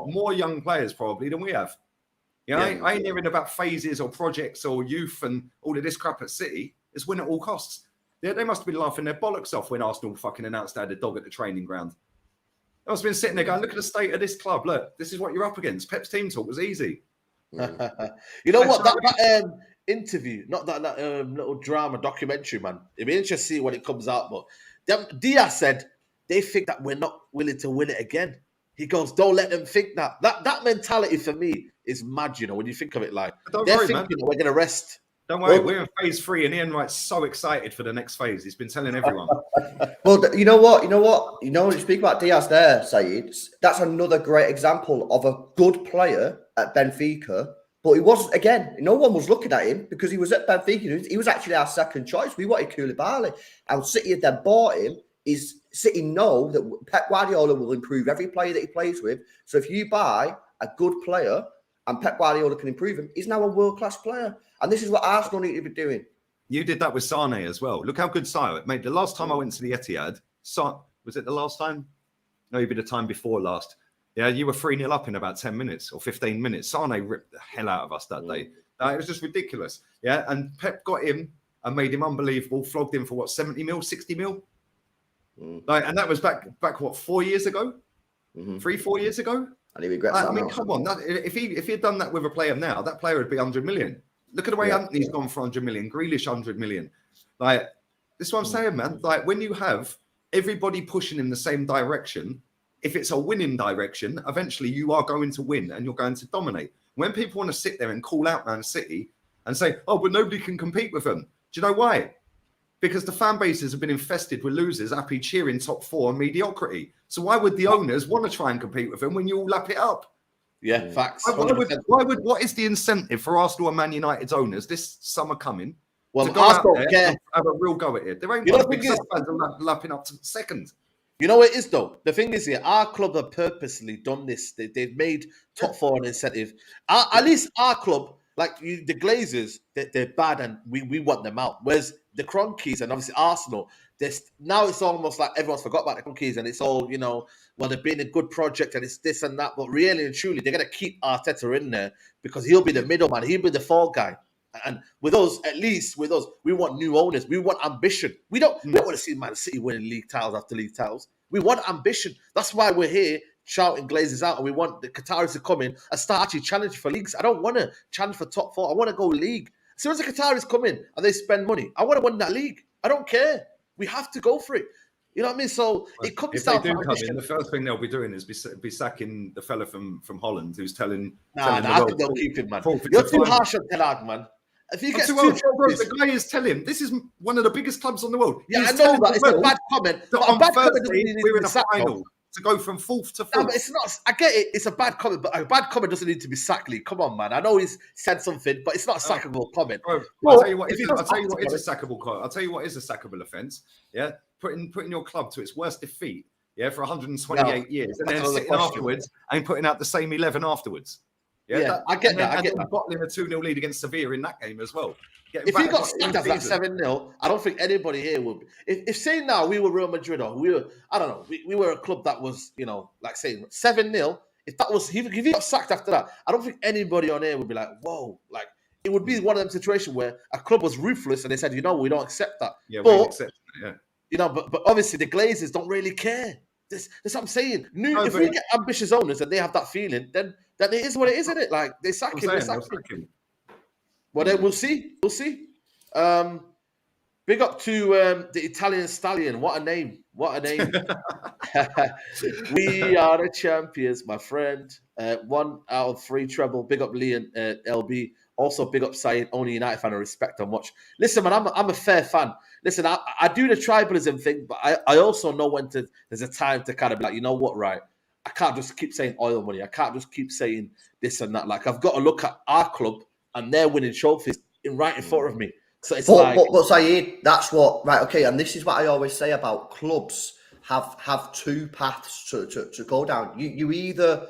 more young players probably than we have. You know, I ain't hearing about phases or projects or youth and all of this crap at City. It's win at all costs. They must have been laughing their bollocks off when Arsenal fucking announced they had a dog at the training ground. They must have been sitting there going, look at the state of this club. Look, this is what you're up against. Pep's team talk was easy. You know what? That interview, not that little drama documentary, man. It'd be interesting to see when it comes out. But Diaz said they think that we're not willing to win it again. He goes, don't let them think that. That mentality for me is mad, you know, when you think of it like. They're thinking we're going to rest. Don't worry, we're in phase 3, and Ian Wright's so excited for the next phase. He's been telling everyone. Well, you know what? When you speak about Diaz there, Saeed, that's another great example of a good player at Benfica. But he wasn't, again, no one was looking at him because he was at Benfica. He was actually our second choice. We wanted Koulibaly. And City had then bought him. City know that Pep Guardiola will improve every player that he plays with. So if you buy a good player and Pep Guardiola can improve him, he's now a world-class player. And this is what Arsenal need to be doing. You did that with Sane as well. Look how good Sane, mate. The last time I went to the Etihad, was it the last time? No, maybe the time before last. Yeah, you were 3-0 up in about 10 minutes or 15 minutes. Sane ripped the hell out of us that day. It was just ridiculous. Yeah, and Pep got him and made him unbelievable, flogged him for what, 70 mil, 60 mil? And that was back what, 4 years ago? 3-4 years ago? And he regrets that. I mean, come on. If he had done that with a player now, that player would be 100 million. Look at the way Anthony's gone for 100 million, Grealish 100 million. Like, this is what I'm saying, man. Like, when you have everybody pushing in the same direction, if it's a winning direction, eventually you are going to win and you're going to dominate. When people want to sit there and call out Man City and say, oh, but nobody can compete with them. Do you know why? Because the fan bases have been infested with losers, happy cheering top 4 and mediocrity. So why would the owners want to try and compete with them when you all lap it up? Yeah, facts. What is the incentive for Arsenal and Man United's owners this summer coming? Well, to go Arsenal out there and have a real go at it. There ain't one because fans are lapping up to second. You know what it is though? The thing is here, our club have purposely done this. They've made top 4 an incentive. At least our club like the Glazers, they're bad and we want them out. Whereas the Cronkies and obviously Arsenal, now it's almost like everyone's forgot about the Cronkies and it's all, well, they've been a good project and it's this and that. But really and truly, they're going to keep Arteta in there because he'll be the middleman. He'll be the fall guy. And with us, at least with us, we want new owners. We want ambition. We don't want to see Man City winning league titles after league titles. We want ambition. That's why we're here shouting Glazers out, and we want the Qataris to come in and start actually challenging for leagues. I don't want to challenge for top 4. I want to go league. As soon as the Qataris come in and they spend money, I want to win that league. I don't care. We have to go for it. You know what I mean? So it comes down to ambition. The first thing they'll be doing is be sacking the fella from Holland who's telling. I think they'll keep him, man. You're too harsh on Ten Hag, man. If he gets the guy is telling this is one of the biggest clubs in the world. Yeah, I know that. It's a bad comment. But a bad comment doesn't mean we're in a final to go from 4th to 4th. No, but it's not. I get it. It's a bad comment, but a bad comment doesn't need to be sacked. Come on, man. I know he's said something, but it's not a sackable comment. Bro, I'll tell you what is a sackable comment. I'll tell you what is a sackable offence. Yeah, putting your club to its worst defeat. Yeah, for 128 years, and then sitting afterwards and putting out the same 11 afterwards. Yeah, I get that. I get that. Bottling a 2-0 lead against Sevilla in that game as well. If he got sacked after that 7-0, I don't think anybody here would. If saying now we were Real Madrid or we were, I don't know, we were a club that was, like saying 7-0. If that was, if he got sacked after that, I don't think anybody on here would be like, whoa, like it would be one of them situations where a club was ruthless and they said, we don't accept that. Yeah, we don't accept it. Yeah. But obviously the Glazers don't really care. That's what I'm saying. If we get ambitious owners and they have that feeling, then it is what it is, isn't it? Like they sack him. Well, then we'll see. We'll see. Big up to the Italian Stallion. What a name. What a name. We are the champions, my friend. 1 out of 3 treble. Big up Lee and LB. Also, big up Saeed, only United fan. I respect and watch. Listen, man, I'm a fair fan. Listen, I do the tribalism thing, but I also know when there's a time to kind of be like, you know what, right? I can't just keep saying oil money. I can't just keep saying this and that. Like, I've got to look at our club and they're winning trophies right in front of me. So it's but Saeed, that's what, right, okay, and this is what I always say about clubs have 2 paths to go down. You either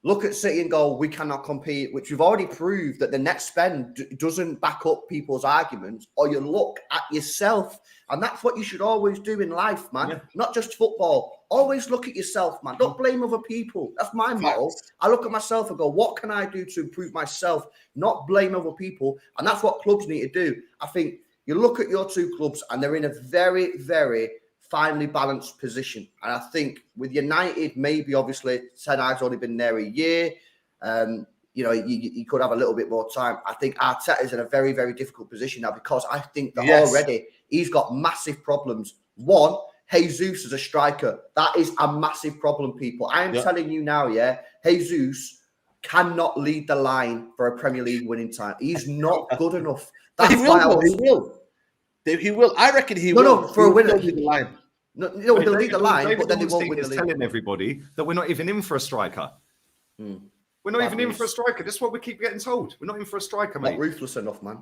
look at City and go, we cannot compete, which we've already proved that the net spend doesn't back up people's arguments, or you look at yourself. And that's what you should always do in life, man. Yeah. Not just football. Always look at yourself, man. Don't blame other people. That's my motto. I look at myself and go, what can I do to improve myself? Not blame other people. And that's what clubs need to do. I think you look at your 2 clubs and they're in a very, very finely balanced position. And I think with United, maybe obviously Ten Hag's only been there a year. You could have a little bit more time. I think Arteta's in a very, very difficult position now because I think that already he's got massive problems. One, Jesus as a striker. That is a massive problem, people. I am telling you now, Jesus cannot lead the line for a Premier League winning time. He's not good enough. He will. He will. I reckon he will. No, for a winner. Lead the line. No, he'll lead the line, but then they won't win the league. Telling everybody that we're not even in for a striker. We're not even in for a striker. That's what we keep getting told. We're not in for a striker, mate. Not ruthless enough, man.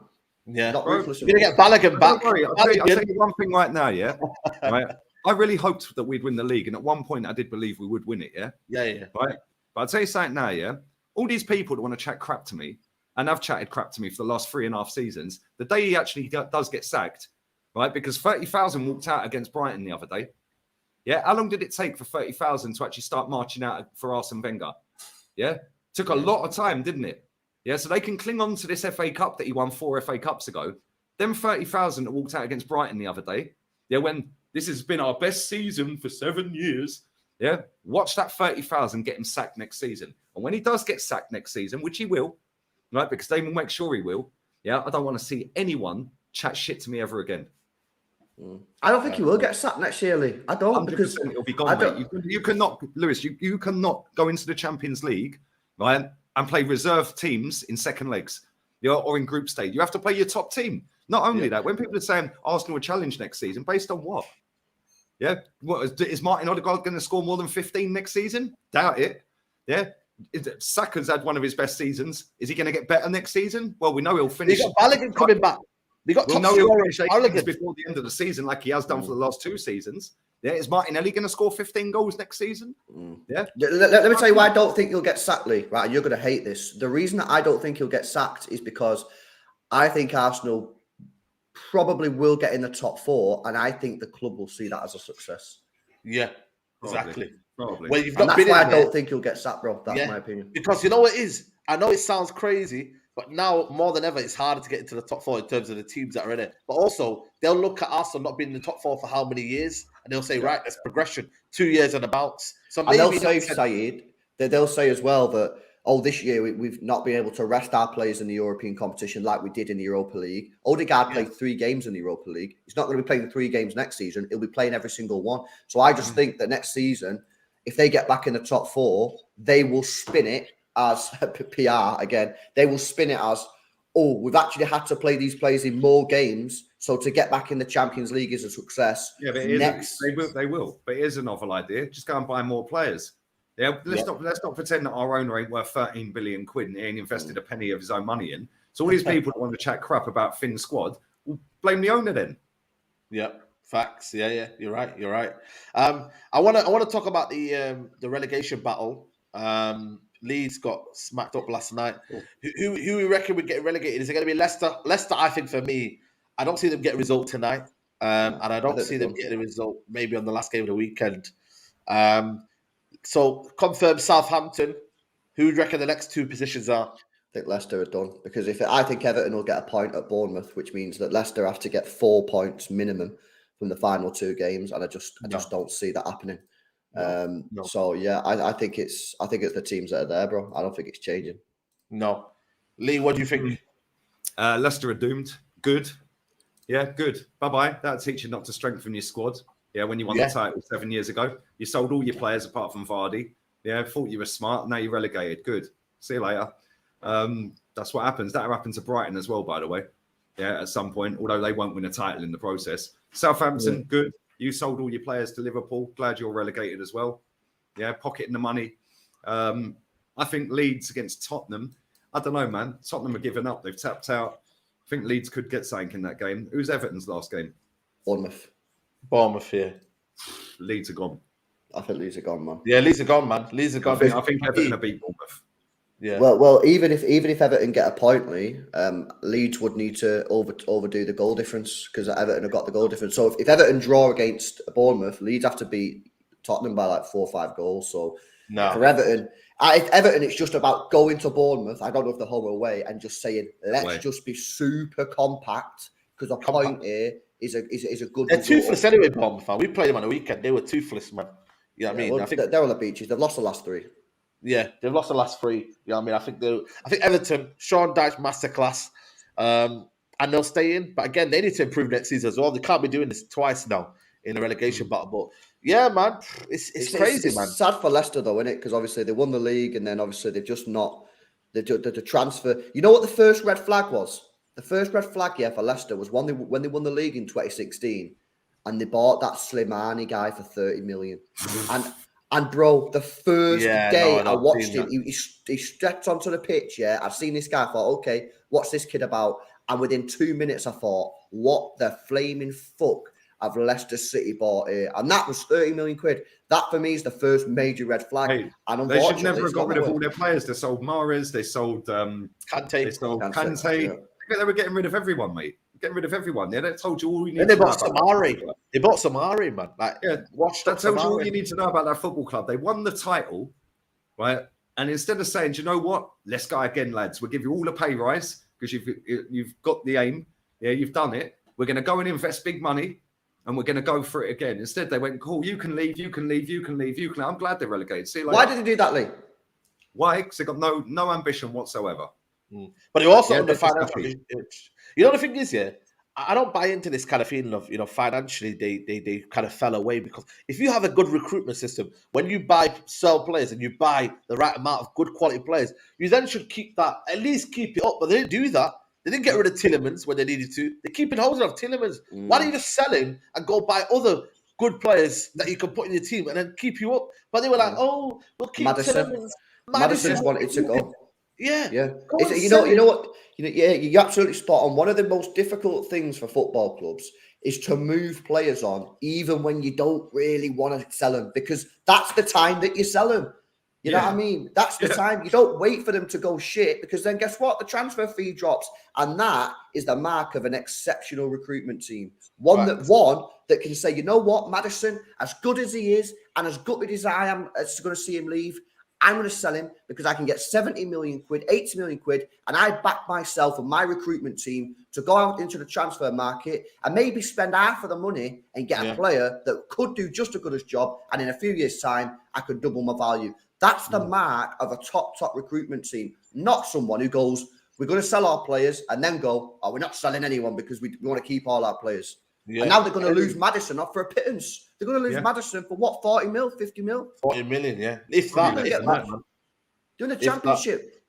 Yeah. Not ruthless enough. You're going to get Balogun back. I'll tell you one thing right now, yeah? Right? I really hoped that we'd win the league. And at one point, I did believe we would win it, yeah? Yeah. Right? But I'll tell you something now, yeah? All these people that want to chat crap to me, and have chatted crap to me for the last 3.5 seasons, the day he actually does get sacked, right? Because 30,000 walked out against Brighton the other day. Yeah? How long did it take for 30,000 to actually start marching out for Arsene Wenger? Yeah? Took a lot of time, didn't it? Yeah, so they can cling on to this FA Cup that he won 4 FA Cups ago. Them 30,000 that walked out against Brighton the other day. Yeah, when this has been our best season for 7 years. Yeah, watch that 30,000 get him sacked next season. And when he does get sacked next season, which he will, right, because they will make sure he will, yeah, I don't want to see anyone chat shit to me ever again. I don't think he will get sacked next year, Lee. I don't, because it'll be gone, mate. You cannot, Lewis, you cannot go into the Champions League, right, and play reserve teams in second legs, or in group stage. You have to play your top team. Not only that, when people are saying Arsenal will challenge next season, based on what? Yeah, what is Martin Odegaard going to score more than 15 next season? Doubt it. Yeah, Saka's had one of his best seasons. Is he going to get better next season? Well, we know he'll finish. You got Balogun coming back. We got We'll top know he'll scorer finish 8 games before the end of the season, like he has done for the last 2 seasons. Yeah, is Martinelli going to score 15 goals next season? Yeah. Let me tell you why I don't think he'll get sacked, Lee. Right, you're going to hate this. The reason that I don't think he'll get sacked is because I think Arsenal probably will get in the top 4, and I think the club will see that as a success. Yeah, exactly. Probably. Well, you've And not that's been why in I there. don't think he'll get sacked, bro. That's my opinion. Because you know what it is? I know it sounds crazy, but now more than ever, it's harder to get into the top 4 in terms of the teams that are in it. But also, they'll look at Arsenal not being in the top 4 for how many years, and they'll say, right, there's progression, 2 years on the bounce. So maybe and they'll say, Saeed, they'll say as well that, this year we've not been able to rest our players in the European competition like we did in the Europa League. Odegaard played 3 games in the Europa League. He's not going to be playing 3 games next season. He'll be playing every single one. So I just think that next season, if they get back in the top 4, they will spin it as PR again. They will spin it as, we've actually had to play these players in more games. So to get back in the Champions League is a success. Yeah, but they will. But it is a novel idea. Just go and buy more players. Yeah, let's not pretend that our owner ain't worth 13 billion quid and he ain't invested a penny of his own money in. So all these people that want to chat crap about Finn's squad, will blame the owner then. Yeah, facts. Yeah, you're right. I want to talk about the relegation battle. Leeds got smacked up last night. Who we reckon would get relegated? Is it going to be Leicester? Leicester, I think for me, I don't see them get a result tonight, and I don't see them getting a result maybe on the last game of the weekend. So confirm Southampton. Who would reckon the next 2 positions are? I think Leicester are done, because I think Everton will get a point at Bournemouth, which means that Leicester have to get 4 points minimum from the final 2 games, and I just don't see that happening. No. So yeah, I think it's the teams that are there, bro. I don't think it's changing. No, Lee, what do you think? Leicester are doomed. Good, yeah, good. Bye. That'll teach you not to strengthen your squad. Yeah, when you won the title 7 years ago, you sold all your players apart from Vardy. Yeah, thought you were smart. Now you're relegated. Good. See you later. That's what happens. That'll happen to Brighton as well, by the way. Yeah, at some point, although they won't win a title in the process. Southampton, good. You sold all your players to Liverpool. Glad you're relegated as well. Yeah, pocketing the money. I think Leeds against Tottenham. I don't know, man. Tottenham are giving up. They've tapped out. I think Leeds could get something in that game. Who's Everton's last game? Bournemouth, yeah. Leeds are gone. I think Leeds are gone, man. Yeah, Leeds are gone, man. Leeds are gone. I think Everton will beat Bournemouth. Yeah. Well, even if Everton get a point, Lee, Leeds would need to overdo the goal difference, because Everton have got the goal difference. So if Everton draw against Bournemouth, Leeds have to beat Tottenham by like 4 or 5 goals. So for Everton, it's just about going to Bournemouth. I don't know if the home or away, and just saying, let's just be super compact, because a point here is a good. They're toothless anyway, Bournemouth. We played them on the weekend. They were toothless, man. You know what I mean? Well, I think they're on the beaches. They've lost the last 3. Yeah, they've lost the last 3. You know what I mean? I think Everton, Sean Dyche masterclass, and they'll stay in. But again, they need to improve next season as well. They can't be doing this twice now in the relegation battle. But yeah, man, it's crazy, man. It's sad for Leicester though, isn't it? Because obviously they won the league, and then obviously they've just not the transfer. You know what the first red flag was? The first red flag, for Leicester was when they won the league in 2016, and they bought that Slimani guy for 30 million. And bro, the first day I watched him, he stepped onto the pitch. Yeah, I've seen this guy. I thought, okay, what's this kid about? And within 2 minutes, I thought, what the flaming fuck have Leicester City bought here? And that was 30 million quid. That for me is the first major red flag. Hey, and they should never have got rid of all their players. They sold Mahrez, they sold Kante. They sold Kante. Yeah. They were getting rid of everyone, mate. Getting rid of everyone. Yeah, that told you all you need to know about Samari. They bought Samari, man. Like, that tells you all you need to know about that football club. They won the title, right? And instead of saying, do you know what? Let's go again, lads. We'll give you all a pay rise because you've got the aim. Yeah, you've done it. We're going to go and invest big money, and we're going to go for it again. Instead, they went, cool, you can leave, you can leave, you can leave, you can leave. I'm glad they're relegated. See you later. Why did they do that, Lee? Why? Because they got no ambition whatsoever. But they also under financial. You know, the thing is, I don't buy into this kind of feeling of, financially they kind of fell away, because if you have a good recruitment system, when you sell players and you buy the right amount of good quality players, you then should at least keep it up. But they didn't do that. They didn't get rid of Tielemans when they needed to. They're keeping hold of Tielemans. Why don't you just sell him and go buy other good players that you can put in your team and then keep you up? But they were like, we'll keep Tielemans. Madison wanted to go. Yeah. You're absolutely spot on. One of the most difficult things for football clubs is to move players on, even when you don't really want to sell them, because that's the time that you sell them. You know what I mean? That's the time. You don't wait for them to go shit, because then guess what? The transfer fee drops. And that is the mark of an exceptional recruitment team. One that can say, you know what, Maddison, as good as he is and as gutted as I am as going to see him leave, I'm going to sell him because I can get 70 million quid, 80 million quid, and I back myself and my recruitment team to go out into the transfer market and maybe spend half of the money and get a player that could do just as good a job. And in a few years' time, I could double my value. That's the mark of a top recruitment team, not someone who goes, we're going to sell our players and then go, oh, we're not selling anyone because we want to keep all our players. Yeah. And now they're going to lose Maddison off for a pittance. They're going to lose Maddison for what, 40 mil, 50 mil? 40 million, yeah. If that. Doing a championship.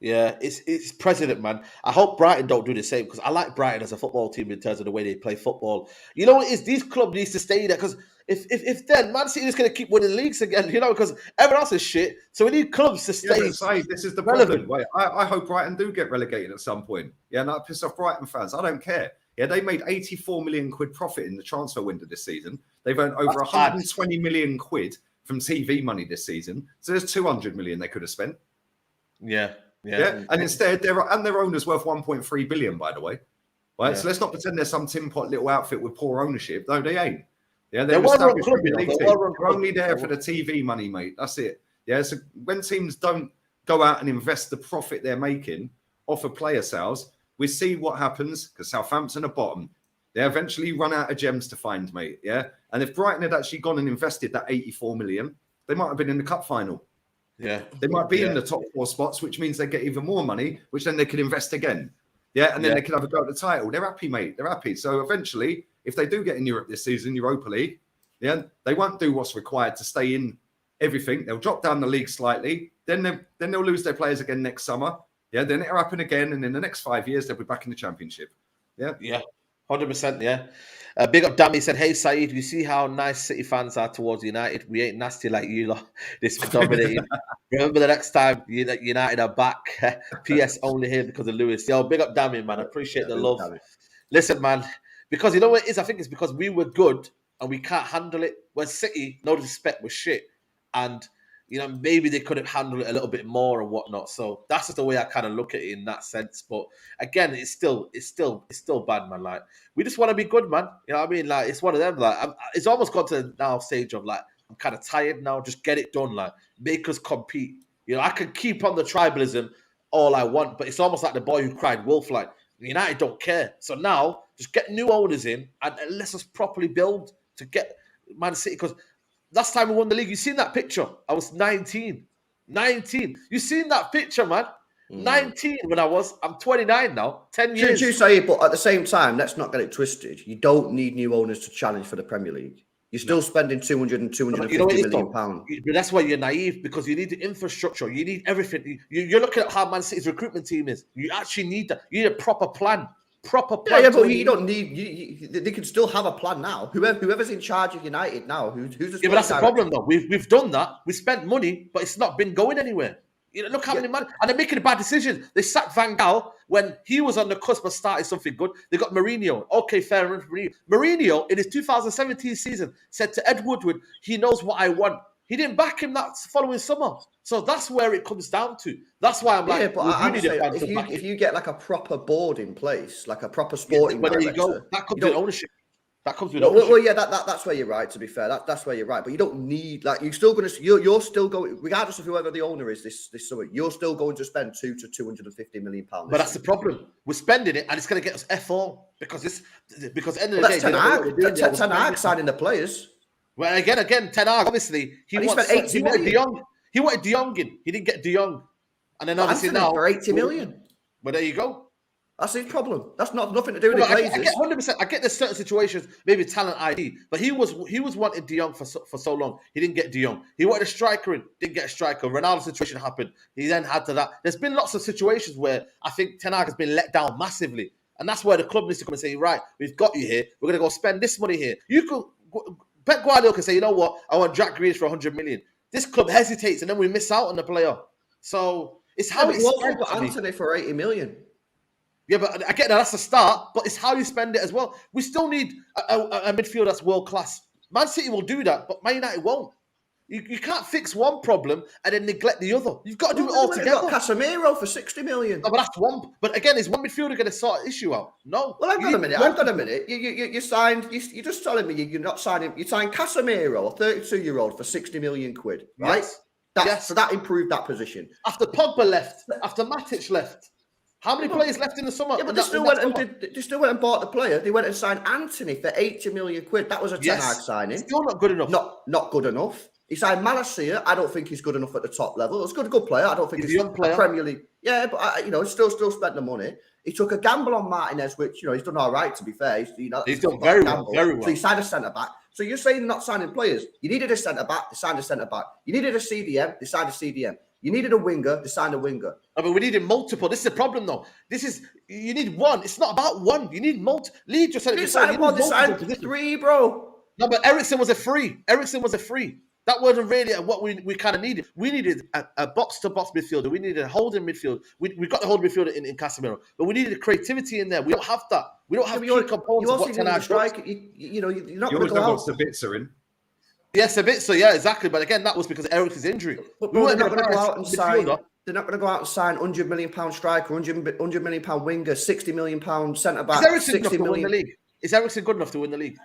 Yeah, it's president, man. I hope Brighton don't do the same, because I like Brighton as a football team in terms of the way they play football. You know what it is? These clubs needs to stay there, because if then Man City is going to keep winning leagues again, you know, because everyone else is shit. So we need clubs to stay. Yeah, this is the problem. Wait, I hope Brighton do get relegated at some point. Yeah, and that piss off Brighton fans. I don't care. Yeah, they made 84 million quid profit in the transfer window this season. They've earned over 120 million quid from TV money this season. So there's 200 million they could have spent. Yeah. And instead, their owner's worth 1.3 billion, by the way. Right. Yeah. So let's not pretend there's some tin pot little outfit with poor ownership. No, they ain't. Yeah, they're established. They're only there for the TV money, mate. That's it. Yeah. So when teams don't go out and invest the profit they're making off of player sales, we see what happens, because Southampton are bottom. They eventually run out of gems to find, mate. Yeah. And if Brighton had actually gone and invested that 84 million, they might have been in the cup final. Yeah. They might be in the top 4 spots, which means they get even more money, which then they could invest again. Yeah. And then they could have a go at the title. They're happy, mate. They're happy. So eventually, if they do get in Europe this season, Europa League, they won't do what's required to stay in everything. They'll drop down the league slightly. Then they'll lose their players again next summer. Yeah, then it'll happen again, and in the next 5 years, they'll be back in the Championship. Yeah. 100%, yeah. Big up Dammy said, hey, Saeed, you see how nice City fans are towards United? We ain't nasty like you lot. This is dominating. Remember the next time United are back. PS only here because of Lewis. Yo, big up Dammy, man. I appreciate the love. Listen, man, because you know what it is? I think it's because we were good and we can't handle it. When City, no disrespect, was shit. And you know, maybe they could have handled it a little bit more and whatnot. So that's just the way I kind of look at it in that sense. But again, it's still bad, man. Like, we just want to be good, man. You know what I mean? Like, it's one of them. Like, it's almost got to the now stage of like, I'm kind of tired now. Just get it done. Like, make us compete. You know, I can keep on the tribalism all I want, but it's almost like the boy who cried wolf. Like, United don't care. So now, just get new owners in and let's us properly build to get Man City, because last time we won the league, you seen that picture? I was 19. 19. You seen that picture, man? 19 when I'm 29 now. 10 years. You say, but at the same time, let's not get it twisted. You don't need new owners to challenge for the Premier League. You're still spending 200 and 250 million pounds. But that's why you're naive, because you need the infrastructure. You need everything. You're looking at how Man City's recruitment team is. You actually need that. You need a proper plan. Yeah, but you don't need. They can still have a plan now. Whoever's in charge of United now, who's the but that's the problem though. We've done that. We spent money, but it's not been going anywhere. You know, look how many money, and they're making bad decisions. They sacked Van Gaal when he was on the cusp of starting something good. They got Mourinho. Okay, fair enough. Mourinho in his 2017 season said to Ed Woodward, "He knows what I want." He didn't back him that following summer. So that's where it comes down to. That's why I'm like, yeah, but if you get like a proper board in place, like a proper sporting director, there you go. That comes with ownership. That comes with ownership. Well, yeah, that's where you're right. To be fair, that's where you're right. But you don't need you're still going, regardless of whoever the owner is this summer, you're still going to spend 200 to 250 million pounds. But that's the problem. We're spending it, and it's going to get us F4 because end of the day, Ten Hag signing the players. Well, again, Ten Hag, obviously, he spent 80 million. He wanted De Jong in. He didn't get De Jong. And then obviously now... for 80 million. Well, there you go. That's his problem. That's nothing to do with the Glazers. 100%. I get there's certain situations, maybe talent ID, but he was wanting De Jong for so long. He didn't get De Jong. He wanted a striker in, didn't get a striker. Ronaldo's situation happened. He then had to that. There's been lots of situations where I think Ten Hag has been let down massively. And that's where the club needs to come and say, right, we've got you here. We're going to go spend this money here. Pep Guardiola can say, you know what? I want Jack Grealish for 100 million. This club hesitates, and then we miss out on the player. So It's how you also got Anthony for 80 million. Yeah, but I get that. That's a start, but it's how you spend it as well. We still need a midfield that's world class. Man City will do that, but Man United won't. You can't fix one problem and then neglect the other. You've got to do it all together. Got Casemiro for 60 million. No, but that's one. But again, is one midfielder going to sort the issue out? No. Well, I've got a minute. You signed. You're just telling me you're not signing. You signed Casemiro, a 32-year-old, for 60 million quid, right? Yes. So that improved that position. After Pogba left, after Matic left. How many players left in the summer? Yeah, but they still went and bought the player. They went and signed Anthony for 80 million quid. That was a Ten Hag signing. Still not good enough. Not good enough. He signed Malacia. I don't think he's good enough at the top level. It's a good player. I don't think he's a Premier League. Yeah, but still spent the money. He took a gamble on Martinez, which he's done all right. To be fair, he's done very well. So he signed a centre back. So you're saying they're not signing players? You needed a centre back. They signed a centre back. You needed a CDM. They signed a CDM. You needed a winger. They signed a winger. I mean, we needed multiple. This is the problem, though. You need one. It's not about one. You need multiple. Lee just said it before. They signed 3, bro. No, but Eriksen was a free. That wasn't really what we kind of needed. We needed a box-to-box midfielder. We needed a holding midfield. We got the holding midfielder in Casemiro, but we needed creativity in there. We don't have that. We don't have key components. You also need a striker. You're not going to go out. Sabitzer in. Yes, Sabitzer, yeah, exactly. But again, that was because of Eriksen's injury. But they're not going to go out and sign. They're not going to go out and sign £100 million striker, £100 million winger, £60 million centre back. Is Eriksen good enough to win the league? Is Eriksen good enough to win the league?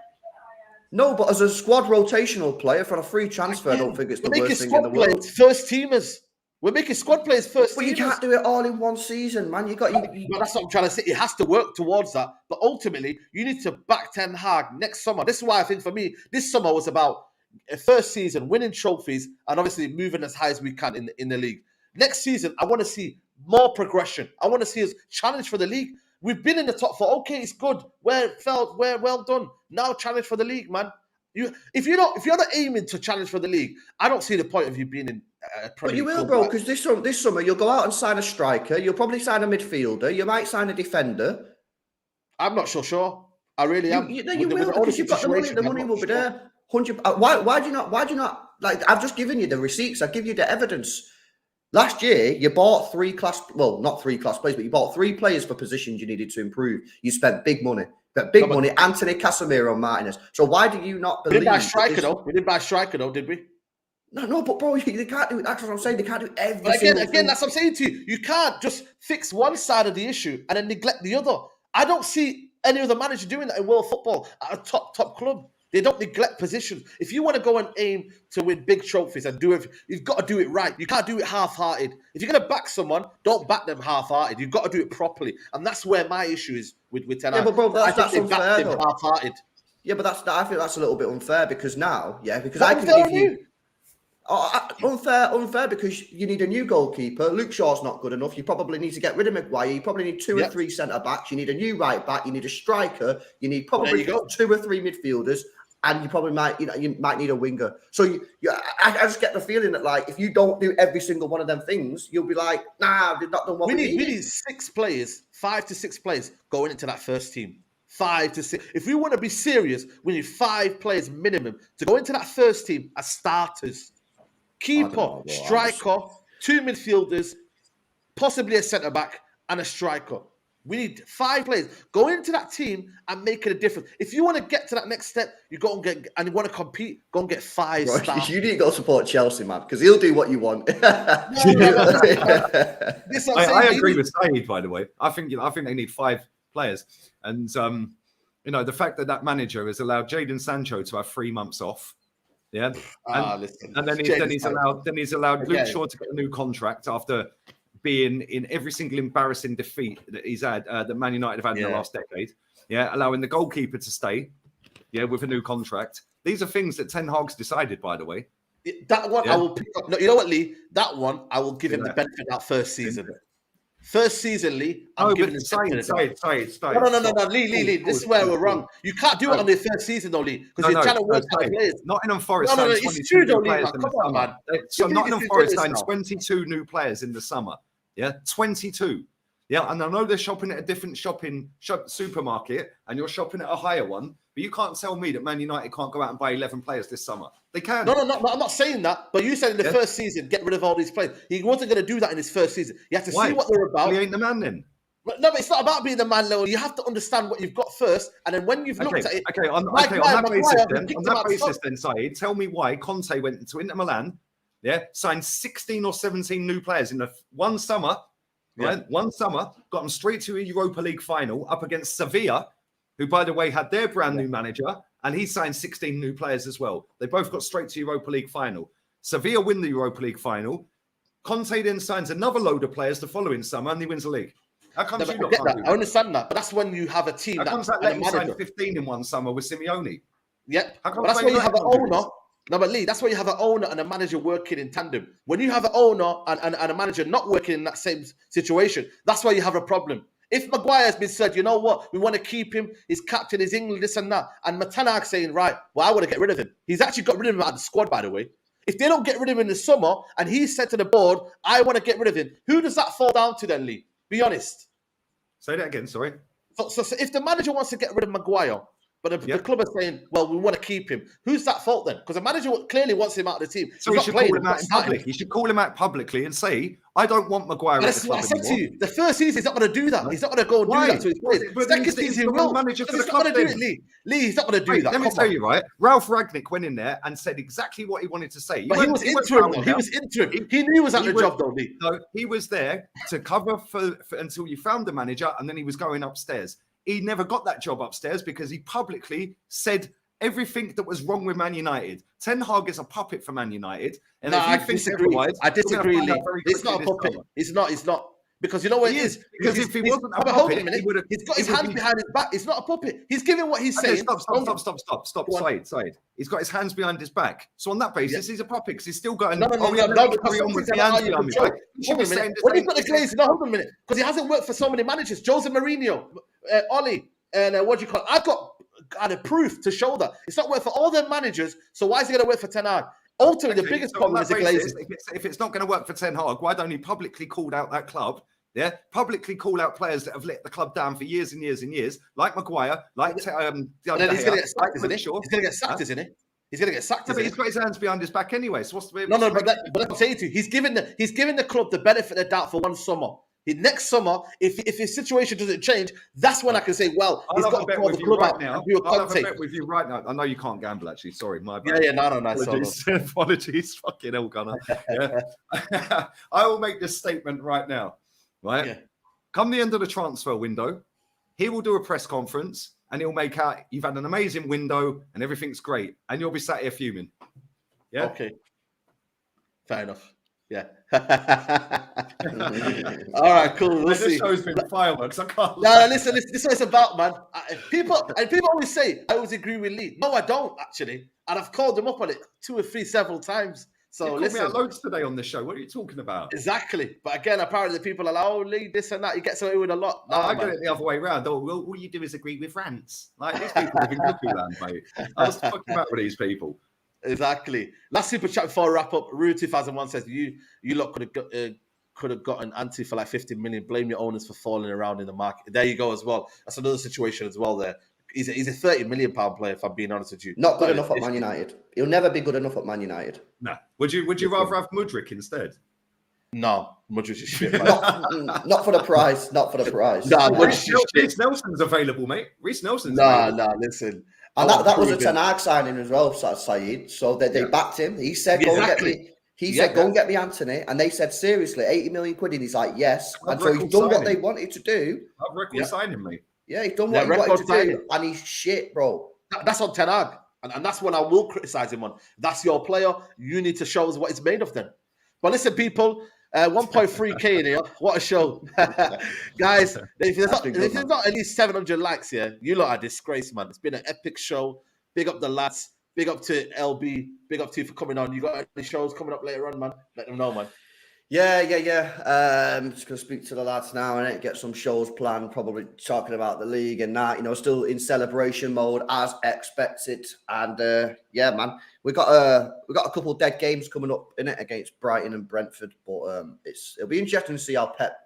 No, but as a squad rotational player for a free transfer, I don't think it's the worst thing in the world. First teamers. We're making squad players first. But you can't do it all in one season, man. But that's what I'm trying to say. It has to work towards that. But ultimately, you need to back Ten Hag next summer. This is why I think for me, this summer was about a first season, winning trophies, and obviously moving as high as we can in the league. Next season, I want to see more progression. I want to see us challenge for the league. We've been in the top 4. Okay, it's good. We're well done. Now challenge for the league, man. If you're not aiming to challenge for the league, I don't see the point of you being in. But you will, bro, because this summer you'll go out and sign a striker. You'll probably sign a midfielder. You might sign a defender. I'm not so sure. I really am. You will, because you've got the money. The money will be there. 100. Why do you not? Like, I've just given you the receipts. I've given you the evidence. Last year, you bought not 3 class players, but you bought 3 players for positions you needed to improve. You spent big money. Money, Anthony, Casemiro, Martinez. So why do you not believe? We didn't buy striker though, did we? No, but bro, they can't do it. That's what I'm saying. They can't do everything. But again, that's what I'm saying to you. You can't just fix one side of the issue and then neglect the other. I don't see any other manager doing that in world football at a top club. They don't neglect positions. If you want to go and aim to win big trophies and do it, you've got to do it right. You can't do it half-hearted. If you're going to back someone, don't back them half-hearted. You've got to do it properly. And that's where my issue is with Ten Hag. Yeah, but bro, that's unfair. Half-hearted. Yeah, but I feel that's a little bit unfair because I can give you... unfair because you need a new goalkeeper. Luke Shaw's not good enough. You probably need to get rid of Maguire. You probably need 2 or 3 centre-backs. You need a new right-back. You need a striker. You need probably 2 or 3 midfielders. And you probably might need a winger. So I just get the feeling that, like, if you don't do every single one of them things, you'll be like, nah, they've not done what we need. We need 6 players, 5 to 6 players going into that first team. 5 to 6. If we want to be serious, we need 5 players minimum to go into that first team as starters. Keeper, striker, 2 midfielders, possibly a centre back, and a striker. We need 5 players. Go into that team and make it a difference. If you want to get to that next step, you go and get, and you want to compete, go and get 5 stars. You need to go support Chelsea, man, because he'll do what you want. I agree with Saeed, by the way. I think they need 5 players, and the fact that manager has allowed Jadon Sancho to have 3 months off. Yeah, and then he's allowed Luke Shaw to get a new contract after being in every single embarrassing defeat that he's had, that Man United have had in the last decade. Yeah, allowing the goalkeeper to stay, with a new contract. These are things that Ten Hag's decided, by the way. That one I will pick up. No, you know what, Lee? That one I will give him the benefit of that first season. First season, Lee. I'm giving him Saeed. No, Lee. This is where we're wrong. You can't do it on the first season, though, Lee, because you're trying to work out players. Nottingham Forest. No, it's true, though, Lee. Come on, man. So Nottingham Forest signed 22 new players in the summer. Yeah, 22. Yeah, and I know they're shopping at a different supermarket, and you're shopping at a higher one. But you can't tell me that Man United can't go out and buy 11 players this summer. They can. No, I'm not saying that. But you said in the first season, get rid of all these players. He wasn't going to do that in his first season. You have to see what they're about. He ain't the man then. No, but it's not about being the man, Leo. You have to understand what you've got first, and then when you've looked at it... On that basis then, Saeed, tell me why Conte went to Inter Milan, signed 16 or 17 new players in the one summer, one summer, got them straight to a Europa League final up against Sevilla, who, by the way, had their brand new manager, and he signed 16 new players as well. They both got straight to Europa League final. Sevilla win the Europa League final. Conte then signs another load of players the following summer, and he wins the league. How comes you not can't do that? I understand that, but that's when you have a team. How comes that let you sign 15 in one summer with Simeone? Yep. But that's where you have an owner. No, but Lee, that's where you have an owner and a manager working in tandem. When you have an owner and a manager not working in that same situation, that's why you have a problem. If Maguire has been said, you know what, we want to keep him, he's captain, he's England, this and that, and Matanag saying, right, well, I want to get rid of him. He's actually got rid of him out of the squad, by the way. If they don't get rid of him in the summer and he said to the board, I want to get rid of him, who does that fall down to then, Lee? Be honest. Say that again, sorry. So if the manager wants to get rid of Maguire, but the club is saying, well, we want to keep him, who's that fault then? Because the manager clearly wants him out of the team. So he should call him out in public. He should call him out publicly and say, I don't want Maguire. That's what I said to you. The first season, he's not going to do that. He's not going to go and do that to his players. Second season, he will. Manager for the He's not club, going to do it, Lee. Lee, he's not going to do that. Let me tell you, right? Ralph Ragnick went in there and said exactly what he wanted to say. But he was interim, though. He was interim. He knew he was at the job, though, Lee. No, he was there to cover for until you found the manager, and then he was going upstairs. He never got that job upstairs because he publicly said everything that was wrong with Man United. Ten Hag is a puppet for Man United. And if you think otherwise, I disagree, Lee. It's not a puppet. It's not. Because you know what it is? Because if he wasn't a puppet, he's got his hands behind his back. It's not a puppet. He's giving what he's saying. Stop. Saeed. He's got his hands behind his back. So on that basis, he's a puppet because he's still got no, because when he put the glaze, hold on a minute. Because he hasn't worked for so many managers. Jose Mourinho, Oli, and what do you call it? I've got a proof to show that. It's not worked for all their managers, so why is he going to work for Ten Hag? Ultimately, the biggest problem is the glazing. If it's not going to work for Ten Hag, why don't he publicly call out that club? Yeah, publicly call out players that have let the club down for years and years and years, like Maguire, like he's going to get sacked, isn't he? He's going to get sacked, isn't he? He's going to get sacked. But he's got his hands behind his back anyway. So what's the but I'm saying to you, he's giving the club the benefit of the doubt for one summer. Next summer, if his situation doesn't change, that's when I can say, well, he's got to call the club out now. I'll have a bet with you right now. I know you can't gamble, actually. Sorry, my bad. Yeah, no. Apologies, fucking hell, Gunner. Yeah. I will make this statement right now. Right? Yeah. Come the end of the transfer window, he will do a press conference and he'll make out you've had an amazing window and everything's great, and you'll be sat here fuming. Yeah. Okay. Fair enough. Yeah. All right, cool. We'll see. This show's been fireworks. I can't. No, listen. This is what it's about, man. People always say I always agree with Lee. No, I don't actually, and I've called them up on it several times. So you called me out loads today on the show. What are you talking about? Exactly. But again, apparently the people are like, oh, Lee, this and that. You get away with a lot. No, I get it the other way around. Oh, well, all you do is agree with rants. Like, these people live in cuckoo land, mate. I was talking about with these people. Exactly. Last super chat before I wrap up. Rue 2001 says, you lot could have gotten Ante for like 15 million. Blame your owners for falling around in the market. There you go as well. That's another situation as well there. He's a 30 million pound player, if I'm being honest with you. Not good enough at Man United. He'll never be good enough at Man United. No. Would you rather have Mudryk instead? No, Mudryk is shit. Not for the price. Not for the price. Nah, Reece Nelson's available, mate. Reece Nelson's available. Listen. And that was a Ten Hag signing as well, Saeed. So they backed him. He said, go and get me. He said, go and get me Anthony. And they said, seriously, 80 million quid. And he's like, yes. And so he's done what they wanted to do. I've record signing me. Yeah, he's done what he wanted to do. And he's shit, bro. That's on Ten Hag. And that's what I will criticize him on. That's your player. You need to show us what it's made of then. But listen, people, 1.3K in here. What a show. Guys, if there's not at least 700 likes here, you lot are a disgrace, man. It's been an epic show. Big up the lads. Big up to LB. Big up to you for coming on. You got any shows coming up later on, man? Let them know, man. Yeah. Just going to speak to the lads now and get some shows planned, probably talking about the league and that, still in celebration mode as expected. And yeah, man, we got a couple of dead games coming up in it against Brighton and Brentford, but it'll be interesting to see how Pep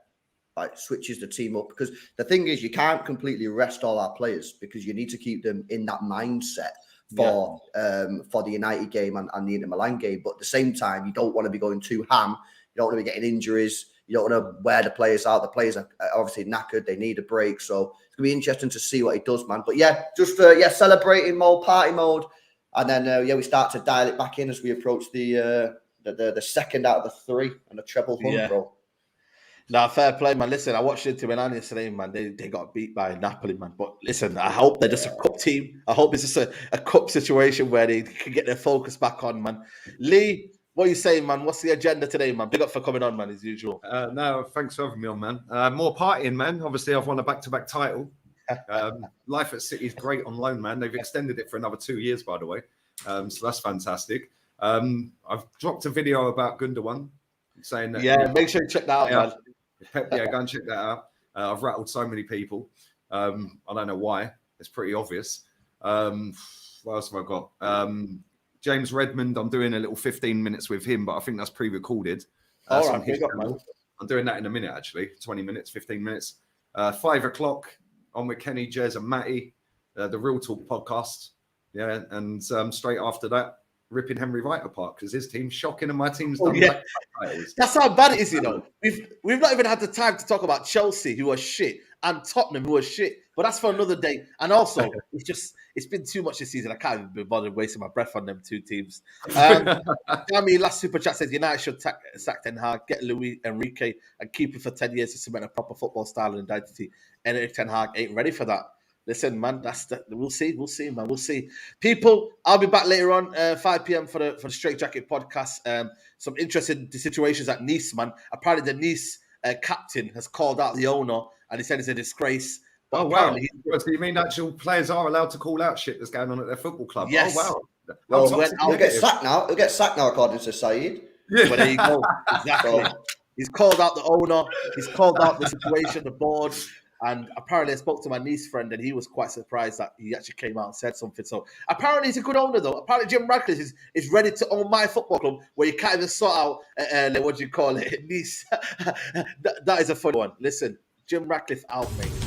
like switches the team up, because the thing is, you can't completely rest all our players because you need to keep them in that mindset for the United game and the Inter Milan game. But at the same time, you don't want to be going too ham. You don't want to be getting injuries. You don't want to wear the players out. The players are obviously knackered. They need a break. So it's going to be interesting to see what he does, man. But yeah, just celebrating mode, party mode. And then, we start to dial it back in as we approach the second out of the three and the treble hunt, bro. Nah, fair play, man. Listen, I watched Inter Milan yesterday, man. They got beat by Napoli, man. But listen, I hope they're just a cup team. I hope it's just a cup situation where they can get their focus back on, man. Lee, what are you saying, man? What's the agenda today, man? Big up for coming on, man, as usual. No, thanks for having me on, man. More partying, man. Obviously, I've won a back-to-back title. Life at City is great on loan, man. They've extended it for another 2 years, by the way. So that's fantastic. I've dropped a video about Gundogan saying that. Yeah, make sure you check that out, man. Go and check that out. I've rattled so many people. I don't know why. It's pretty obvious. What else have I got? James Redmond, I'm doing a little 15 minutes with him, but I think that's pre-recorded. All right, I'm doing that in a minute, actually. 20 minutes, 15 minutes. 5 o'clock, on with Kenny, Jez and Matty, the Real Talk podcast. Yeah, and straight after that, ripping Henry Wright apart because his team's shocking and my team's done. That's how bad it is, you know. We've not even had the time to talk about Chelsea, who are shit, and Tottenham, who are shit. But that's for another day. And also, it's been too much this season. I can't even be bothered wasting my breath on them two teams. Jamie, last super chat says United should sack Ten Hag, get Luis Enrique, and keep him for 10 years to cement a proper football style and identity. And if Ten Hag ain't ready for that, listen, man, we'll see, man. We'll see. People, I'll be back later on, 5 p.m. for the Straight Jacket podcast. Some interesting situations at Nice, man. Apparently the Nice captain has called out the owner and he said it's a disgrace. But wow. So you mean actual players are allowed to call out shit that's going on at their football club? Yes. Oh, wow. Well, he'll get sacked now. He'll get sacked now, according to Saeed. Yeah. Well, there you go. Exactly. He's called out the owner. He's called out the situation, the board. And apparently I spoke to my niece friend and he was quite surprised that he actually came out and said something. So apparently he's a good owner, though. Apparently Jim Radcliffe is ready to own my football club where you can't even sort out, what do you call it, niece. That is a funny one. Listen, Jim Radcliffe out, mate.